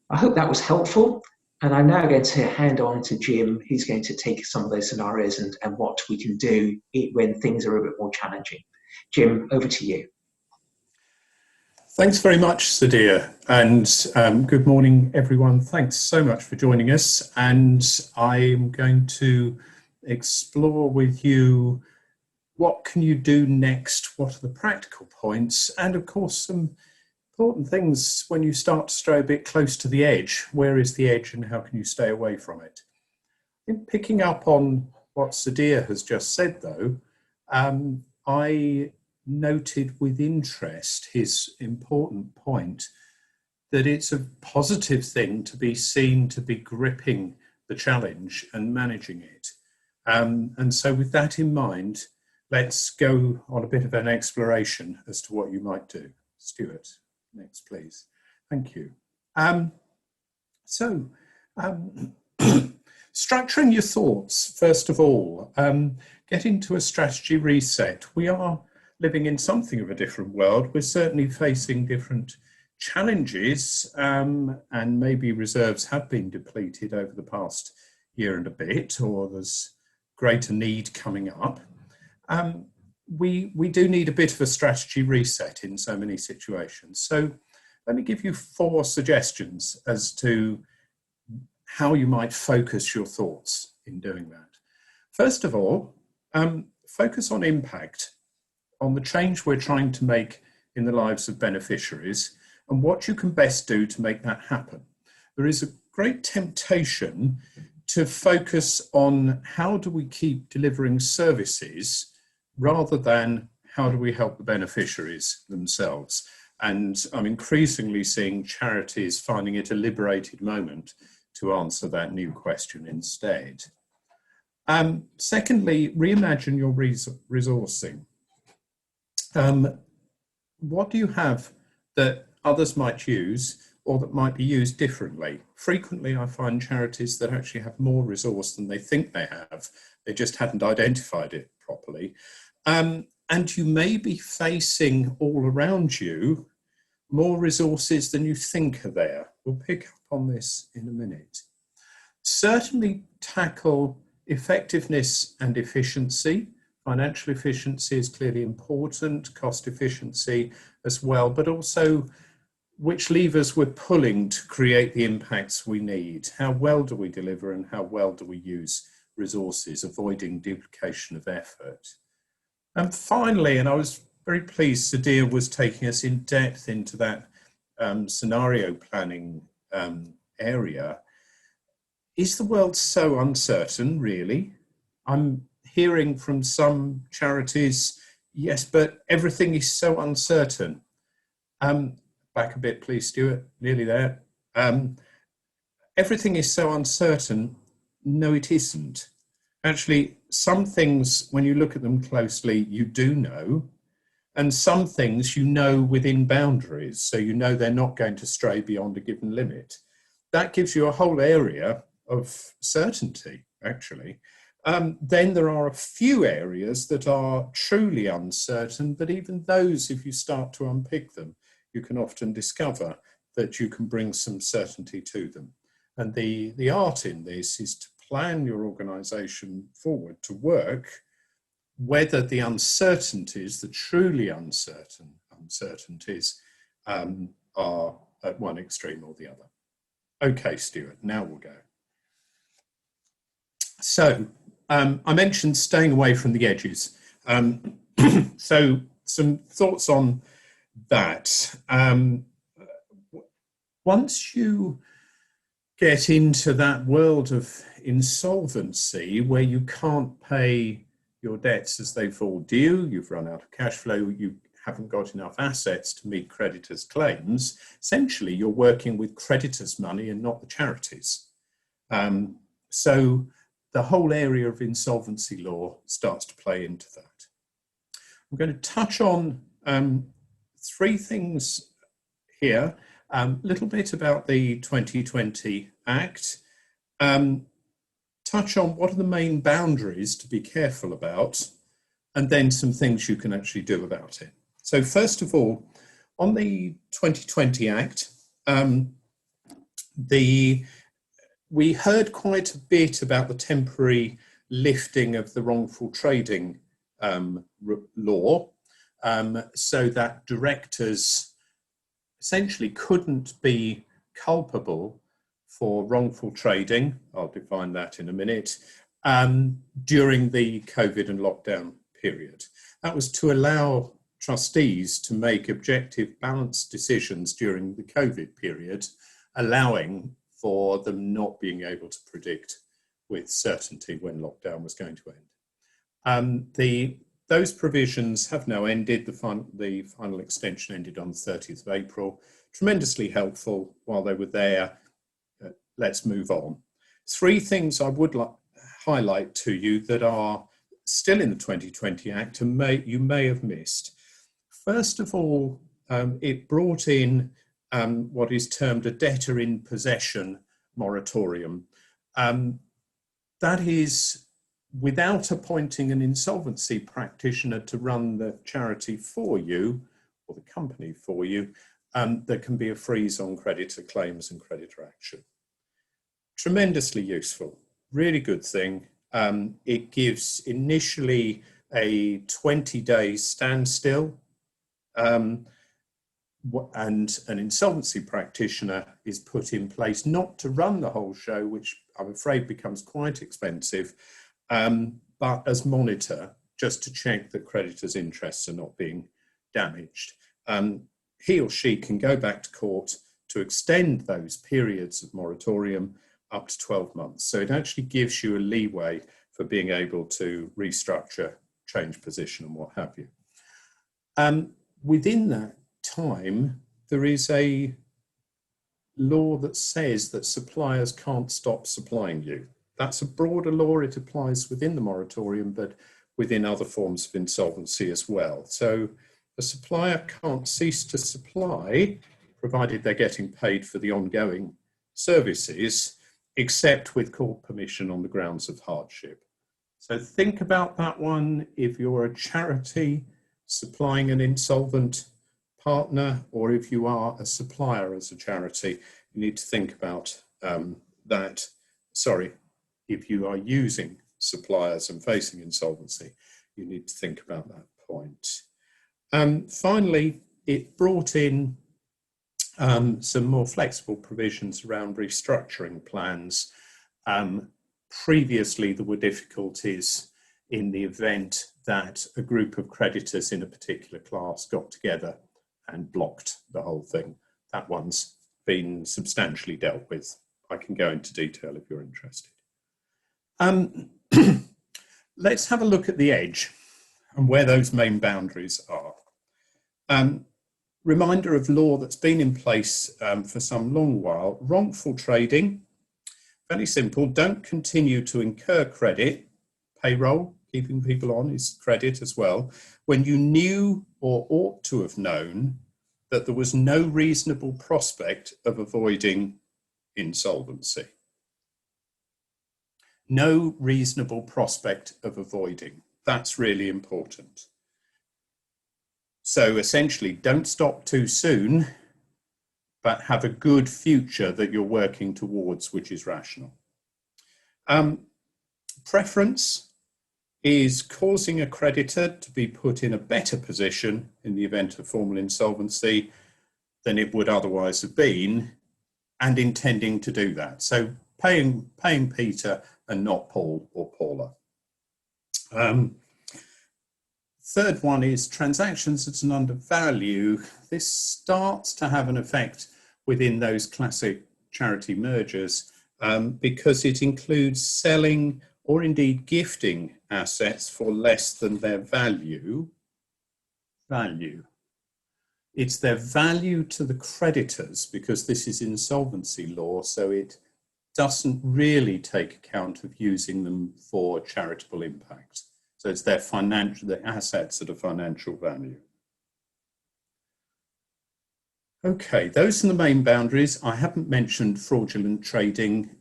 Speaker 3: I hope that was helpful. And I'm now going to hand on to Jim, who's going to take some of those scenarios and what we can do when things are a bit more challenging. Jim, over to you.
Speaker 4: Thanks very much, Sadir, and good morning, everyone. Thanks so much for joining us. And I'm going to explore with you what can you do next, what are the practical points, and of course some important things when you start to stray a bit close to the edge. Where is the edge and how can you stay away from it? In picking up on what Sadir has just said, though, I noted with interest his important point that it's a positive thing to be seen to be gripping the challenge and managing it. And so with that in mind, let's go on a bit of an exploration as to what you might do. Stuart, next please. Thank you. Structuring your thoughts, first of all, get into a strategy reset. We are living in something of a different world. We're certainly facing different challenges, and maybe reserves have been depleted over the past year and a bit, or there's greater need coming up. We do need a bit of a strategy reset in so many situations. So let me give you 4 suggestions as to how you might focus your thoughts in doing that. First of all, focus on impact, on the change we're trying to make in the lives of beneficiaries and what you can best do to make that happen. There is a great temptation to focus on how do we keep delivering services rather than how do we help the beneficiaries themselves. And I'm increasingly seeing charities finding it a liberated moment to answer that new question instead. Secondly, reimagine your resourcing. What do you have that others might use or that might be used differently? Frequently, I find charities that actually have more resource than they think they have. They just hadn't identified it properly. And you may be facing all around you more resources than you think are there. We'll pick up on this in a minute. Certainly tackle effectiveness and efficiency. Financial efficiency is clearly important, cost efficiency as well, but also which levers we're pulling to create the impacts we need. How well do we deliver and how well do we use resources, avoiding duplication of effort? And finally, and I was very pleased Sadir was taking us in depth into that scenario planning area. Is the world so uncertain, really? I'm hearing from some charities, yes, but everything is so uncertain. Back a bit, please, Stuart, nearly there. Everything is so uncertain. No, it isn't. Actually, some things, when you look at them closely, you do know, and some things you know within boundaries, so you know they're not going to stray beyond a given limit. That gives you a whole area of certainty, actually. Then there are a few areas that are truly uncertain, but even those, if you start to unpick them, you can often discover that you can bring some certainty to them. And the art in this is to plan your organisation forward to work whether the uncertainties, the truly uncertain uncertainties, are at one extreme or the other. Okay, Stuart, now we'll go. So I mentioned staying away from the edges. So some thoughts on that. Once you get into that world of insolvency where you can't pay your debts as they fall due, you've run out of cash flow, you haven't got enough assets to meet creditors' claims, essentially you're working with creditors' money and not the charities. So the whole area of insolvency law starts to play into that. I'm going to touch on three things here. A little bit about the 2020 Act, touch on what are the main boundaries to be careful about, and then some things you can actually do about it. So first of all, on the 2020 Act, we heard quite a bit about the temporary lifting of the wrongful trading law, so that directors essentially couldn't be culpable for wrongful trading, I'll define that in a minute, during the COVID and lockdown period. That was to allow trustees to make objective, balanced decisions during the COVID period, allowing for them not being able to predict with certainty when lockdown was going to end. Those provisions have now ended. The final extension ended on the 30th of April. Tremendously helpful while they were there. Let's move on. Three things I would highlight to you that are still in the 2020 Act and you may have missed. First of all, it brought in what is termed a debtor in possession moratorium. That is, without appointing an insolvency practitioner to run the charity for you, or the company for you, there can be a freeze on creditor claims and creditor action. Tremendously useful, really good thing. It gives initially a 20-day standstill, and an insolvency practitioner is put in place not to run the whole show, which I'm afraid becomes quite expensive, but as monitor, just to check that creditors' interests are not being damaged. He or she can go back to court to extend those periods of moratorium up to 12 months. So it actually gives you a leeway for being able to restructure, change position and what have you. Within that time, there is a law that says that suppliers can't stop supplying you. That's a broader law. It applies within the moratorium, but within other forms of insolvency as well. So a supplier can't cease to supply, provided they're getting paid for the ongoing services, except with court permission on the grounds of hardship. So think about that one if you're a charity supplying an insolvent partner, or if you are a supplier as a charity, you need to think about that. Sorry, if you are using suppliers and facing insolvency, you need to think about that point. Finally, it brought in some more flexible provisions around restructuring plans. Previously, there were difficulties in the event that a group of creditors in a particular class got together and blocked the whole thing. That one's been substantially dealt with. I can go into detail if you're interested. Let's have a look at the edge and where those main boundaries are. Reminder of law that's been in place for some long while. Wrongful trading, very simple, don't continue to incur credit payroll, keeping people on is credit as well, when you knew or ought to have known that there was no reasonable prospect of avoiding insolvency. No reasonable prospect of avoiding. That's really important. So essentially, don't stop too soon, but have a good future that you're working towards, which is rational. Preference is causing a creditor to be put in a better position in the event of formal insolvency than it would otherwise have been, and intending to do that. So paying Peter and not Paul or Paula. Third one is transactions at an undervalue. This starts to have an effect within those classic charity mergers because it includes selling or indeed gifting assets for less than their value. It's their value to the creditors, because this is insolvency law, so it doesn't really take account of using them for charitable impact. So it's their the assets at a financial value. Okay, those are the main boundaries. I haven't mentioned fraudulent trading.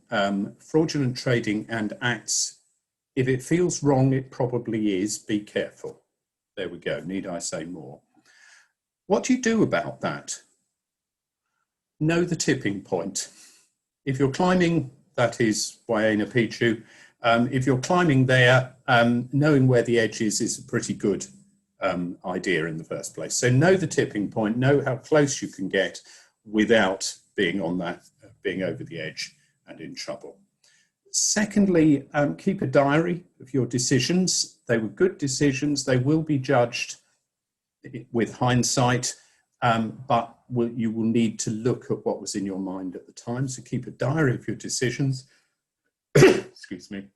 Speaker 4: Fraudulent trading and acts, if it feels wrong, it probably is. Be careful. There we go. Need I say more? What do you do about that? Know the tipping point. If you're climbing, that is Wayana Pichu. If you're climbing there, knowing where the edge is a pretty good idea in the first place. So know the tipping point, know how close you can get without being on that, being over the edge and in trouble. Secondly, keep a diary of your decisions. They were good decisions. They will be judged with hindsight, but you will need to look at what was in your mind at the time. So keep a diary of your decisions. Excuse me.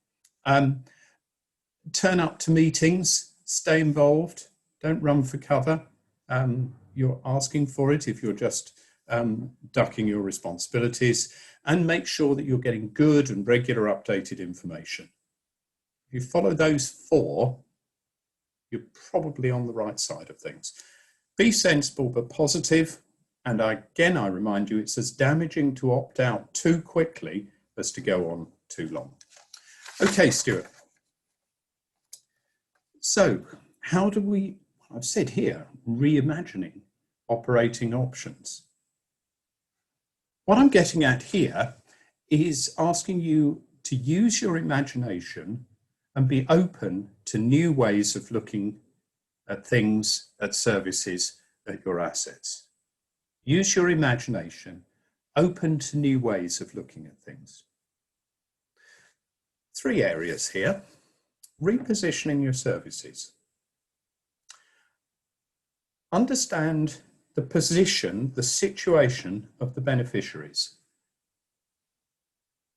Speaker 4: Turn up to meetings, stay involved, don't run for cover. You're asking for it if you're just ducking your responsibilities, and make sure that you're getting good and regular updated information. If you follow those 4, you're probably on the right side of things. Be sensible but positive, and again I remind you, it's as damaging to opt out too quickly as to go on too long. Okay, Stuart. So how do we, I've said here, reimagining operating options. What I'm getting at here is asking you to use your imagination and be open to new ways of looking at things, at services, at your assets. Use your imagination, open to new ways of looking at things. 3 areas here. Repositioning your services. Understand the position, the situation of the beneficiaries,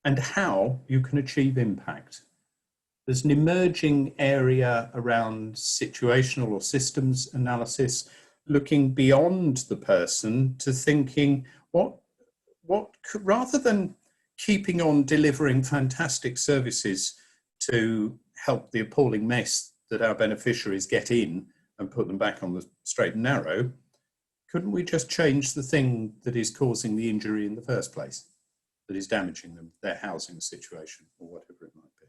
Speaker 4: and how you can achieve impact. There's an emerging area around situational or systems analysis, looking beyond the person to thinking what could, rather than keeping on delivering fantastic services to help the appalling mess that our beneficiaries get in and put them back on the straight and narrow, couldn't we just change the thing that is causing the injury in the first place, that is damaging them, their housing situation or whatever it might be?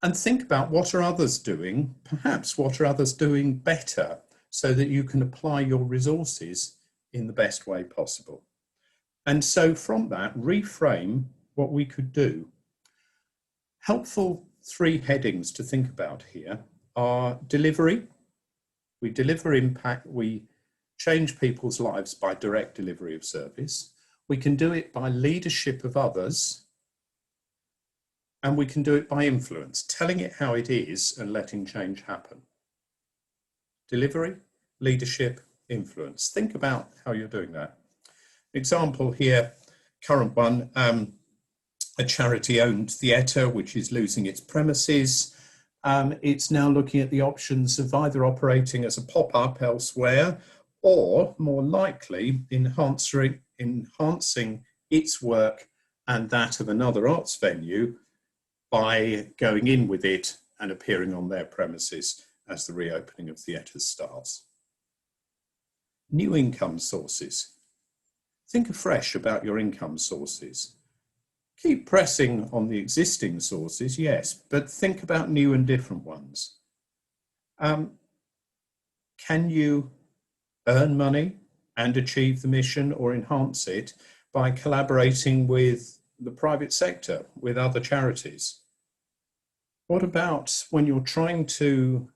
Speaker 4: And think about what are others doing, perhaps what are others doing better, so that you can apply your resources in the best way possible. And so from that, reframe what we could do. Helpful 3 headings to think about here are delivery. We deliver impact, we change people's lives by direct delivery of service. We can do it by leadership of others, and we can do it by influence, telling it how it is and letting change happen. Delivery, leadership, influence. Think about how you're doing that. Example here, current one, a charity-owned theatre which is losing its premises. It's now looking at the options of either operating as a pop-up elsewhere, or more likely enhancing its work and that of another arts venue by going in with it and appearing on their premises as the reopening of theatres starts. New income sources. Think afresh about your income sources. Keep pressing on the existing sources, yes, but think about new and different ones. Can you earn money and achieve the mission or enhance it by collaborating with the private sector, with other charities? What about when you're trying to,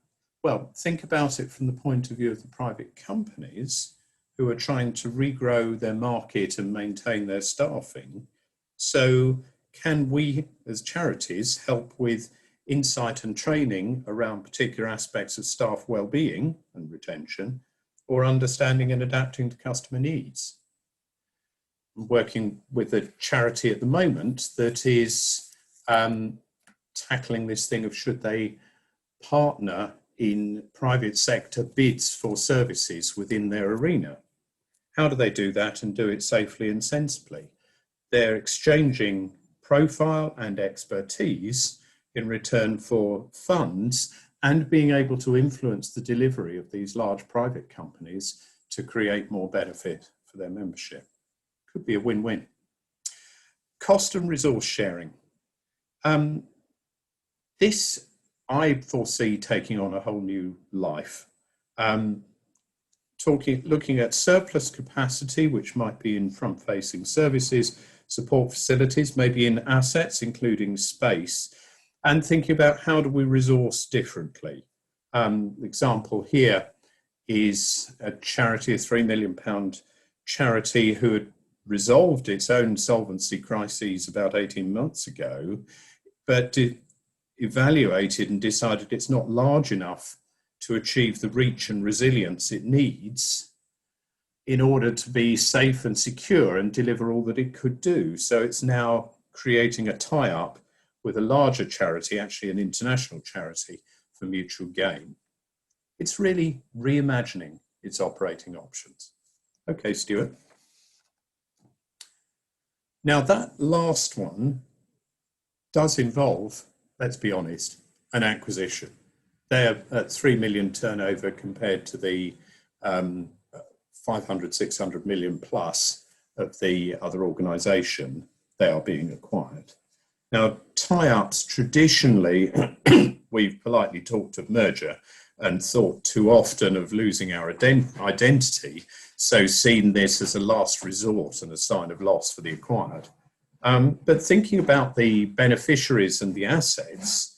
Speaker 4: well, think about it from the point of view of the private companies who are trying to regrow their market and maintain their staffing. So can we as charities help with insight and training around particular aspects of staff well-being and retention, or understanding and adapting to customer needs? I'm working with a charity at the moment that is tackling this thing of should they partner in private sector bids for services within their arena. How do they do that and do it safely and sensibly? They're exchanging profile and expertise in return for funds and being able to influence the delivery of these large private companies to create more benefit for their membership. Could be a win-win. Cost and resource sharing. This I foresee taking on a whole new life. Looking at surplus capacity, which might be in front-facing services, support facilities, maybe in assets, including space, and thinking about how do we resource differently. Example here is a charity, a £3 million charity who had resolved its own solvency crises about 18 months ago, but evaluated and decided it's not large enough to achieve the reach and resilience it needs in order to be safe and secure and deliver all that it could do. So it's now creating a tie-up with a larger charity, actually an international charity, for mutual gain. It's really reimagining its operating options. Okay, Stuart. Now that last one does involve, let's be honest, an acquisition. They're at 3 million turnover compared to the 500, 600 million plus of the other organisation. They are being acquired. Now, tie-ups traditionally, we've politely talked of merger and thought too often of losing our identity, so seen this as a last resort and a sign of loss for the acquired. But thinking about the beneficiaries and the assets,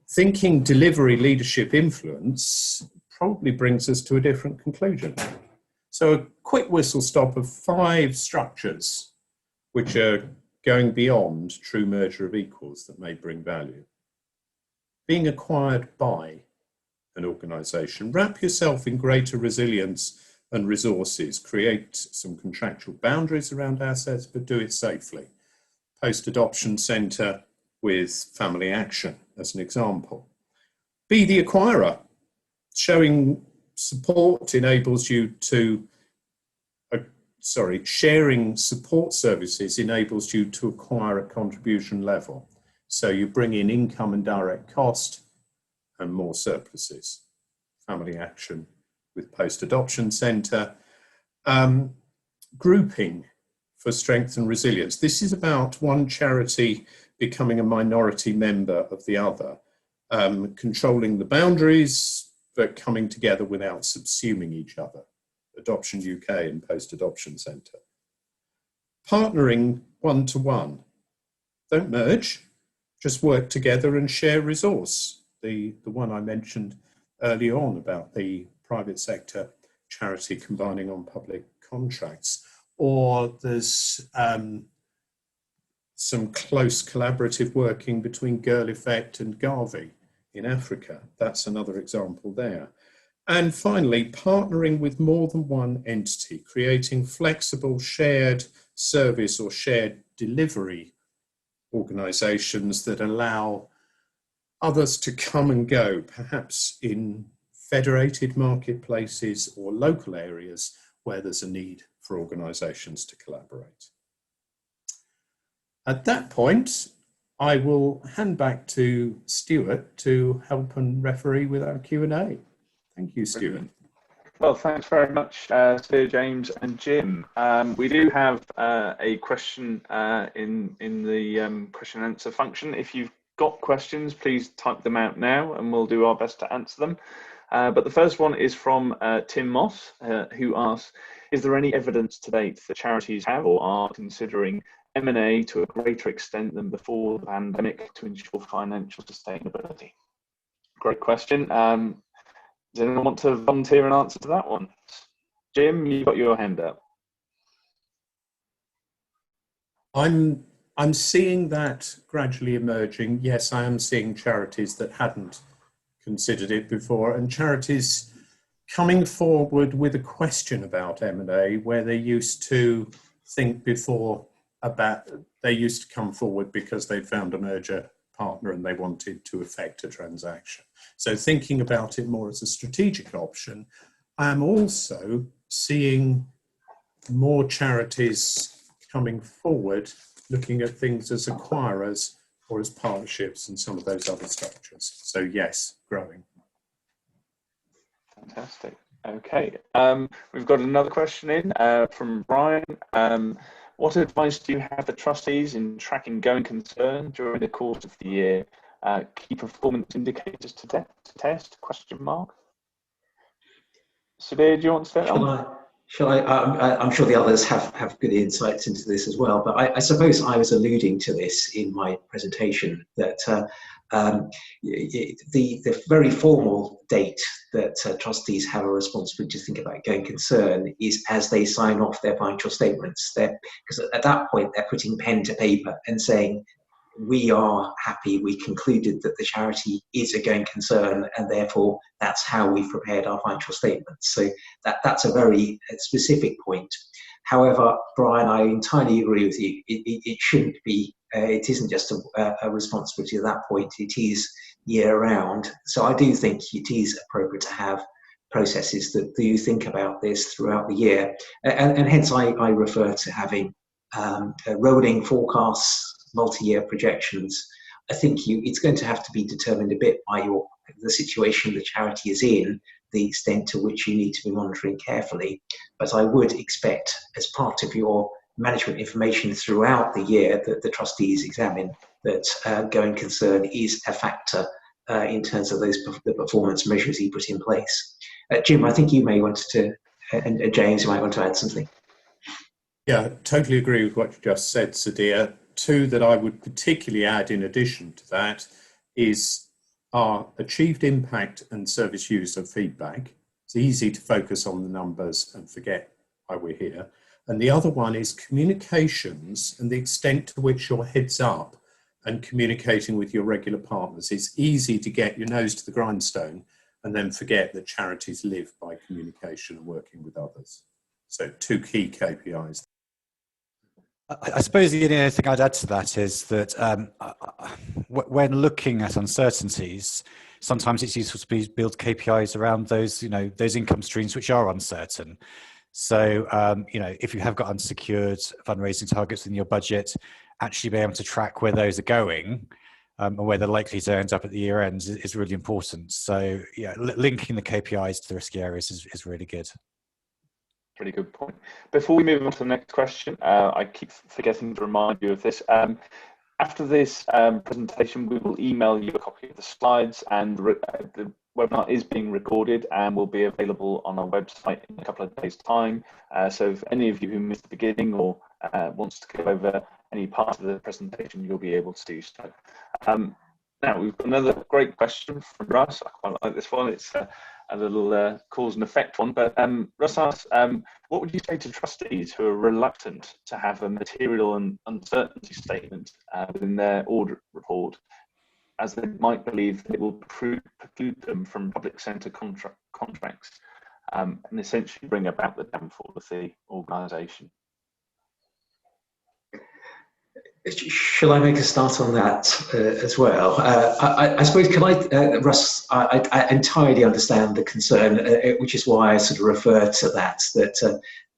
Speaker 4: thinking delivery, leadership, influence probably brings us to a different conclusion. So a quick whistle stop of 5 structures which are going beyond true merger of equals that may bring value. Being acquired by an organisation, wrap yourself in greater resilience and resources, create some contractual boundaries around assets, but do it safely. Post-adoption centre with family action as an example. Be the acquirer. Showing support enables you to sharing support services enables you to acquire a contribution level. So you bring in income and direct cost and more surpluses. Family action with post-adoption centre. Grouping for strength and resilience. This is about one charity becoming a minority member of the other, controlling the boundaries, but coming together without subsuming each other. Adoption UK and Post-Adoption Centre. Partnering one-to-one. Don't merge, just work together and share resource. The one I mentioned earlier on about the private sector charity combining on public contracts. Or there's some close collaborative working between Girl Effect and Gavi in Africa. That's another example there. And finally, partnering with more than one entity, creating flexible shared service or shared delivery organisations that allow others to come and go, perhaps in federated marketplaces or local areas where there's a need for organisations to collaborate. At that point, I will hand back to Stuart to help and referee with our Q&A. Thank you, Stuart.
Speaker 1: Well, thanks very much, Sir James and Jim. We do have a question in the question and answer function. If you've got questions, please type them out now and we'll do our best to answer them. But the first one is from Tim Moss, who asks, is there any evidence to date that charities have or are considering M&A to a greater extent than before the pandemic to ensure financial sustainability? Great question. Does anyone want to volunteer an answer to that one? Jim, you've got your hand up.
Speaker 4: I'm seeing that gradually emerging. Yes, I am seeing charities that hadn't considered it before, and charities coming forward with a question about M&A where they used to think before about, they used to come forward because they'd found a merger partner and they wanted to effect a transaction. So thinking about it more as a strategic option, I am also seeing more charities coming forward looking at things as acquirers or as partnerships and some of those other structures. So yes, growing.
Speaker 1: Fantastic. Okay. We've got another question in from Brian. What advice do you have for trustees in tracking going concern during the course of the year? Key performance indicators to test? Question mark. Sudhir, do you want to start on?
Speaker 3: Shall I? I'm sure the others have good insights into this as well, but I suppose I was alluding to this in my presentation, that the very formal date that trustees have a responsibility to think about going concern is as they sign off their financial statements. Because at that point they're putting pen to paper and saying, we are happy, we concluded that the charity is a going concern and therefore that's how we've prepared our financial statements. So that's a very specific point. However, Brian, I entirely agree with you. It shouldn't be, it isn't just a responsibility at that point, it is year round. So I do think it is appropriate to have processes that do think about this throughout the year. And hence I refer to having rolling forecasts, multi-year projections. I think it's going to have to be determined a bit by the situation the charity is in, the extent to which you need to be monitoring carefully. But I would expect, as part of your management information throughout the year, that the trustees examine that going concern is a factor in terms of the performance measures you put in place. Jim, I think you may want to, and James, you might want to add something.
Speaker 4: Yeah, totally agree with what you just said, Sudhir. Two that I would particularly add in addition to that is our achieved impact and service user feedback. It's easy to focus on the numbers and forget why we're here. And the other one is communications and the extent to which you're heads up and communicating with your regular partners. It's easy to get your nose to the grindstone and then forget that charities live by communication and working with others. So two key KPIs.
Speaker 2: I suppose the only thing I'd add to that is that when looking at uncertainties, sometimes it's useful to build KPIs around those, those income streams which are uncertain. So, if you have got unsecured fundraising targets in your budget, actually being able to track where those are going and where they're likely to end up at the year end is really important. So, yeah, linking the KPIs to the risky areas is really good.
Speaker 1: Really good point. Before we move on to the next question, I keep forgetting to remind you of this. After this presentation, we will email you a copy of the slides, and the webinar is being recorded and will be available on our website in a couple of days' time. So if any of you who missed the beginning or wants to go over any part of the presentation, you'll be able to do so. Now, we've got another great question from Russ. I quite like this one. It's a little cause and effect one, but Russ asks, what would you say to trustees who are reluctant to have a material and uncertainty statement within their audit report, as they might believe that it will preclude them from public sector contracts and essentially bring about the downfall of the organisation?
Speaker 3: Shall I make a start on that as well? I suppose, can Russ, I entirely understand the concern, which is why I sort of refer to that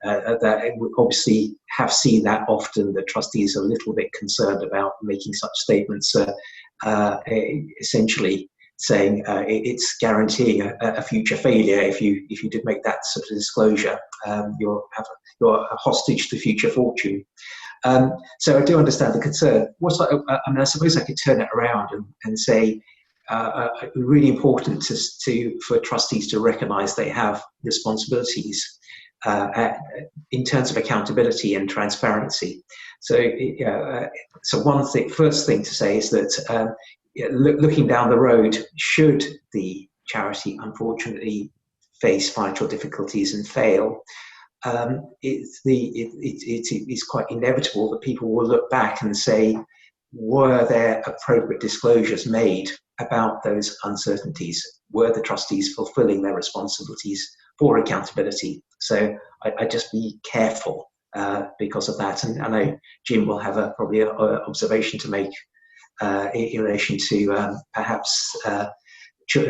Speaker 3: that we obviously have seen that often. The trustees are a little bit concerned about making such statements, essentially saying it's guaranteeing a future failure if you did make that sort of disclosure. You're a hostage to future fortune. So I do understand the concern. I suppose I could turn it around and say really important for trustees to recognise they have responsibilities in terms of accountability and transparency. So, first thing to say is that looking down the road, should the charity unfortunately face financial difficulties and fail, it is quite inevitable that people will look back and say, were there appropriate disclosures made about those uncertainties? Were the trustees fulfilling their responsibilities for accountability? So I just be careful because of that. And I know Jim will have probably an observation to make in relation to perhaps a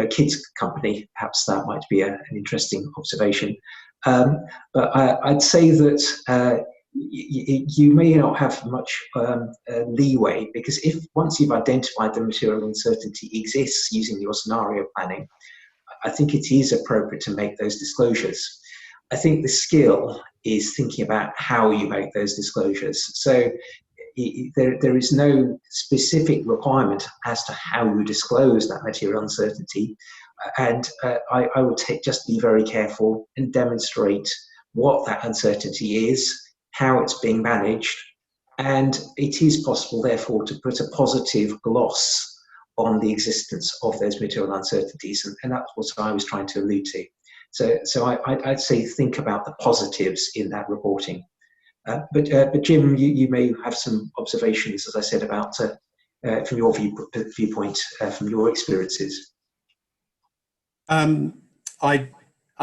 Speaker 3: kids company. Perhaps that might be an interesting observation. But I'd say that you may not have much leeway, because if once you've identified the material uncertainty exists using your scenario planning, I think it is appropriate to make those disclosures. I think the skill is thinking about how you make those disclosures. So there is no specific requirement as to how you disclose that material uncertainty. And I would just be very careful and demonstrate what that uncertainty is, how it's being managed, and it is possible, therefore, to put a positive gloss on the existence of those material uncertainties, and that's what I was trying to allude to. So I'd say think about the positives in that reporting. But Jim, you may have some observations, as I said, about from your viewpoint, from your experiences.
Speaker 4: I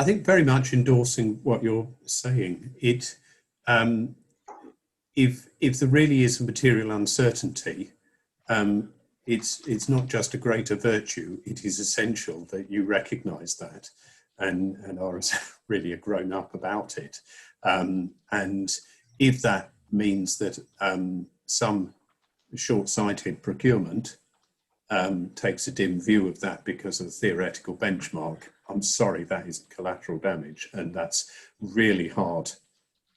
Speaker 4: think very much endorsing what you're saying. If there really is a material uncertainty, it's not just a greater virtue. It is essential that you recognise that and are really a grown up about it. And if that means that some short-sighted procurement takes a dim view of that because of theoretical benchmark, I'm sorry, that is collateral damage, and that's really hard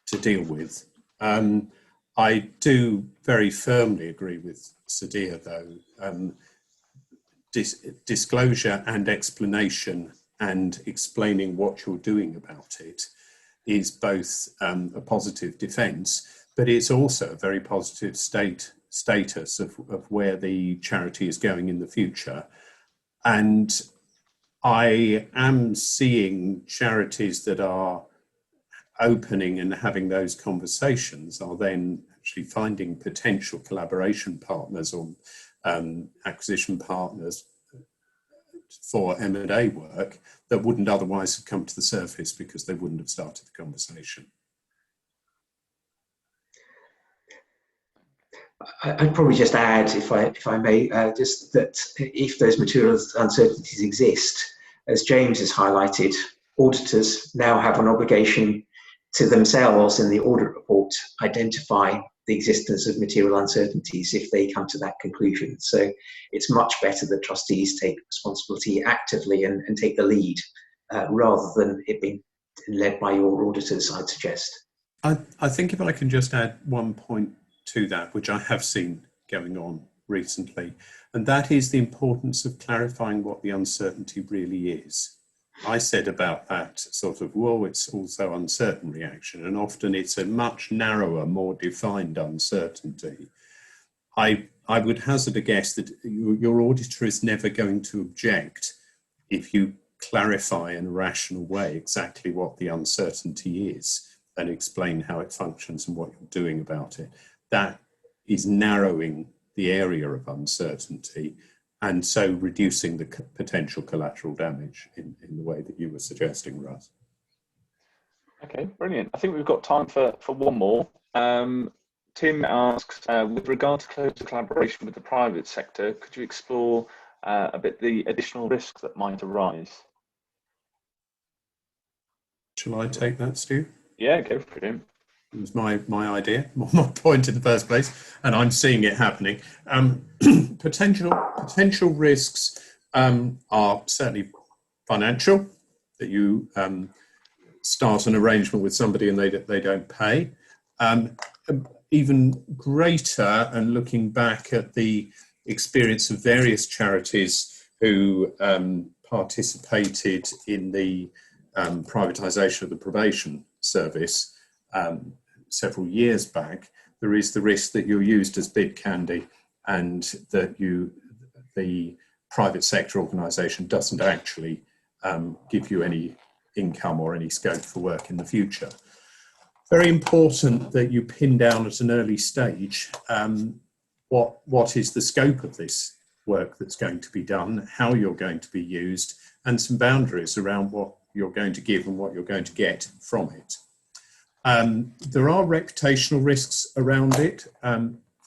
Speaker 4: to deal with. I do very firmly agree with Sadia, though. Disclosure and explanation and explaining what you're doing about it is both a positive defence, but it's also a very positive status of where the charity is going in the future. And I am seeing charities that are opening and having those conversations are then actually finding potential collaboration partners or acquisition partners for M&A work that wouldn't otherwise have come to the surface because they wouldn't have started the conversation.
Speaker 3: I'd probably just add, if I may, just that if those material uncertainties exist, as James has highlighted, auditors now have an obligation to themselves in the audit report identify the existence of material uncertainties if they come to that conclusion. So it's much better that trustees take responsibility actively and take the lead rather than it being led by your auditors, I'd suggest.
Speaker 4: I think if I can just add one point to that, which I have seen going on recently, and that is the importance of clarifying what the uncertainty really is. I said about that sort of, whoa, it's also uncertain reaction, and often it's a much narrower, more defined uncertainty. I would hazard a guess that your auditor is never going to object if you clarify in a rational way exactly what the uncertainty is and explain how it functions and what you're doing about it. That is narrowing the area of uncertainty and so reducing the potential collateral damage in the way that you were suggesting, Russ.
Speaker 1: Okay, brilliant. I think we've got time for one more. Tim asks, with regard to closer collaboration with the private sector, could you explore a bit the additional risks that might arise?
Speaker 4: Shall I take that, Stu?
Speaker 1: Yeah, go for it.
Speaker 4: It was my idea, my point in the first place, and I'm seeing it happening. Potential risks are certainly financial, that you start an arrangement with somebody and they don't pay. Even greater, and looking back at the experience of various charities who participated in the privatisation of the probation service several years back, there is the risk that you're used as bid candy, and that the private sector organisation doesn't actually give you any income or any scope for work in the future. Very important that you pin down at an early stage what is the scope of this work that's going to be done, how you're going to be used, and some boundaries around what you're going to give and what you're going to get from it. There are reputational risks around it.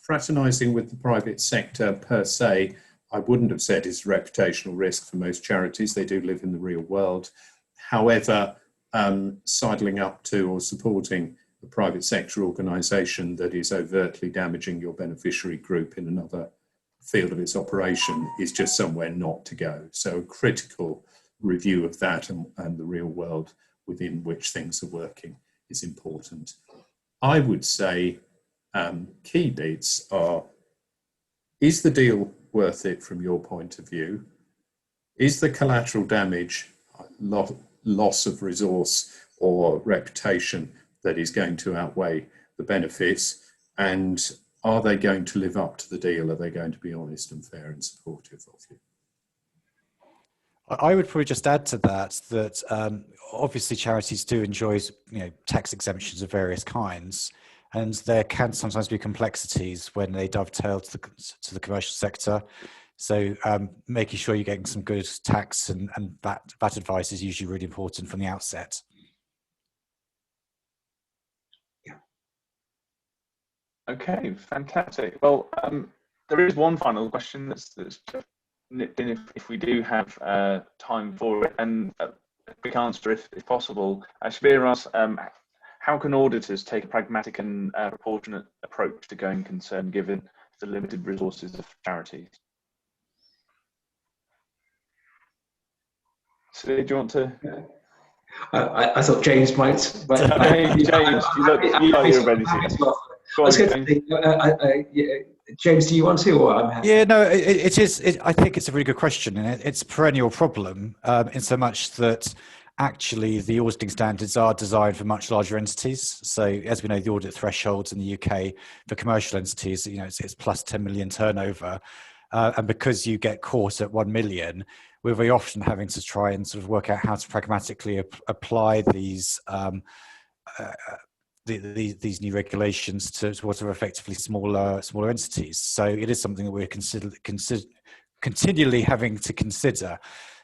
Speaker 4: Fraternising with the private sector per se, I wouldn't have said is a reputational risk for most charities. They do live in the real world. However, sidling up to or supporting a private sector organisation that is overtly damaging your beneficiary group in another field of its operation is just somewhere not to go. So a critical review of that and the real world within which things are working is important. I would say key bits are, is the deal worth it from your point of view? Is the collateral damage, loss of resource or reputation, that is going to outweigh the benefits? And are they going to live up to the deal? Are they going to be honest and fair and supportive of you?
Speaker 2: I would probably just add to that obviously charities do enjoy, tax exemptions of various kinds, and there can sometimes be complexities when they dovetail to the commercial sector. So making sure you're getting some good tax and VAT advice is usually really important from the outset.
Speaker 3: Yeah.
Speaker 1: Okay, fantastic. Well, there is one final question that's just nipped in if we do have time for it, and a quick answer if possible. Shabir asks, how can auditors take a pragmatic and proportionate approach to going concern given the limited resources of charities? So, do you want to?
Speaker 3: I thought James might.
Speaker 1: James, you look you're ready to. Go on, James.
Speaker 3: James, do you want to? Or I'm happy.
Speaker 2: Yeah, no, it is. I think it's a really good question, and it's a perennial problem in so much that actually the auditing standards are designed for much larger entities. So, as we know, the audit thresholds in the UK for commercial entities, it's plus 10 million turnover, and because you get caught at 1 million, we're very often having to try and sort of work out how to pragmatically apply these new regulations to what are effectively smaller entities. So it is something that we're continually having to consider.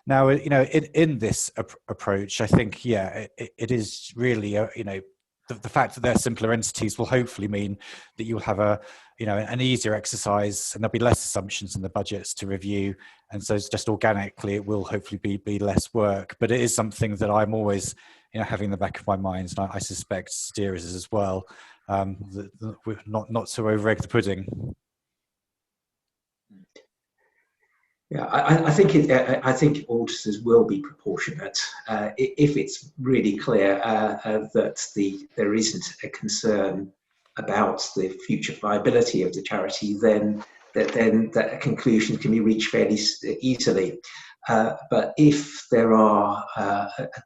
Speaker 2: Now, in this approach, I think, it is really, the fact that they're simpler entities will hopefully mean that you'll have an easier exercise, and there'll be less assumptions in the budgets to review. And so it's just organically, it will hopefully be less work. But it is something that I'm always, having in the back of my mind, and I suspect steerers is as well, that we're not to over-egg the pudding.
Speaker 3: Yeah, I think auditors will be proportionate if it's really clear that there isn't a concern about the future viability of the charity. Then that conclusion can be reached fairly easily. But if there are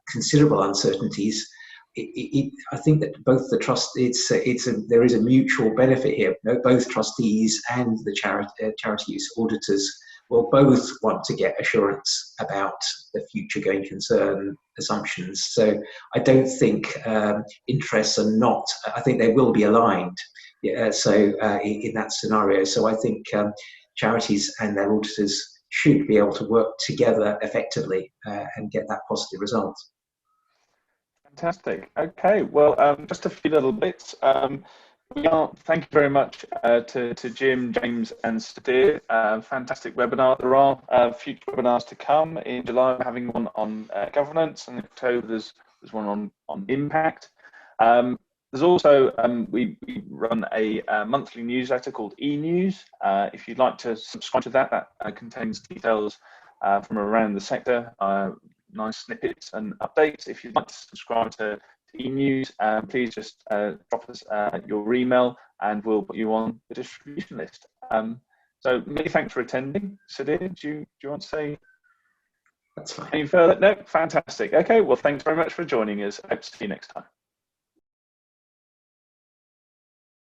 Speaker 3: considerable uncertainties, I think that both the there is a mutual benefit here. Both trustees and the charities auditors will both want to get assurance about the future going concern assumptions. So I don't think interests are not. I think they will be aligned. In that scenario, so I think charities and their auditors should be able to work together effectively and get that positive result.
Speaker 1: Fantastic. Okay, well, just a few little bits. Thank you very much to Jim, James, and Shabir. Fantastic webinar. There are future webinars to come. In July, we're having one on governance, and in October there's one on impact. There's also, we run a monthly newsletter called e-news. If you'd like to subscribe to that, that contains details from around the sector, nice snippets and updates. If you'd like to subscribe to e-news, please just drop us your email and we'll put you on the distribution list. So many thanks for attending. Sudhir, do you want to say
Speaker 3: That's fine.
Speaker 1: any further? No, fantastic. Okay, well, thanks very much for joining us. Hope to see you next time.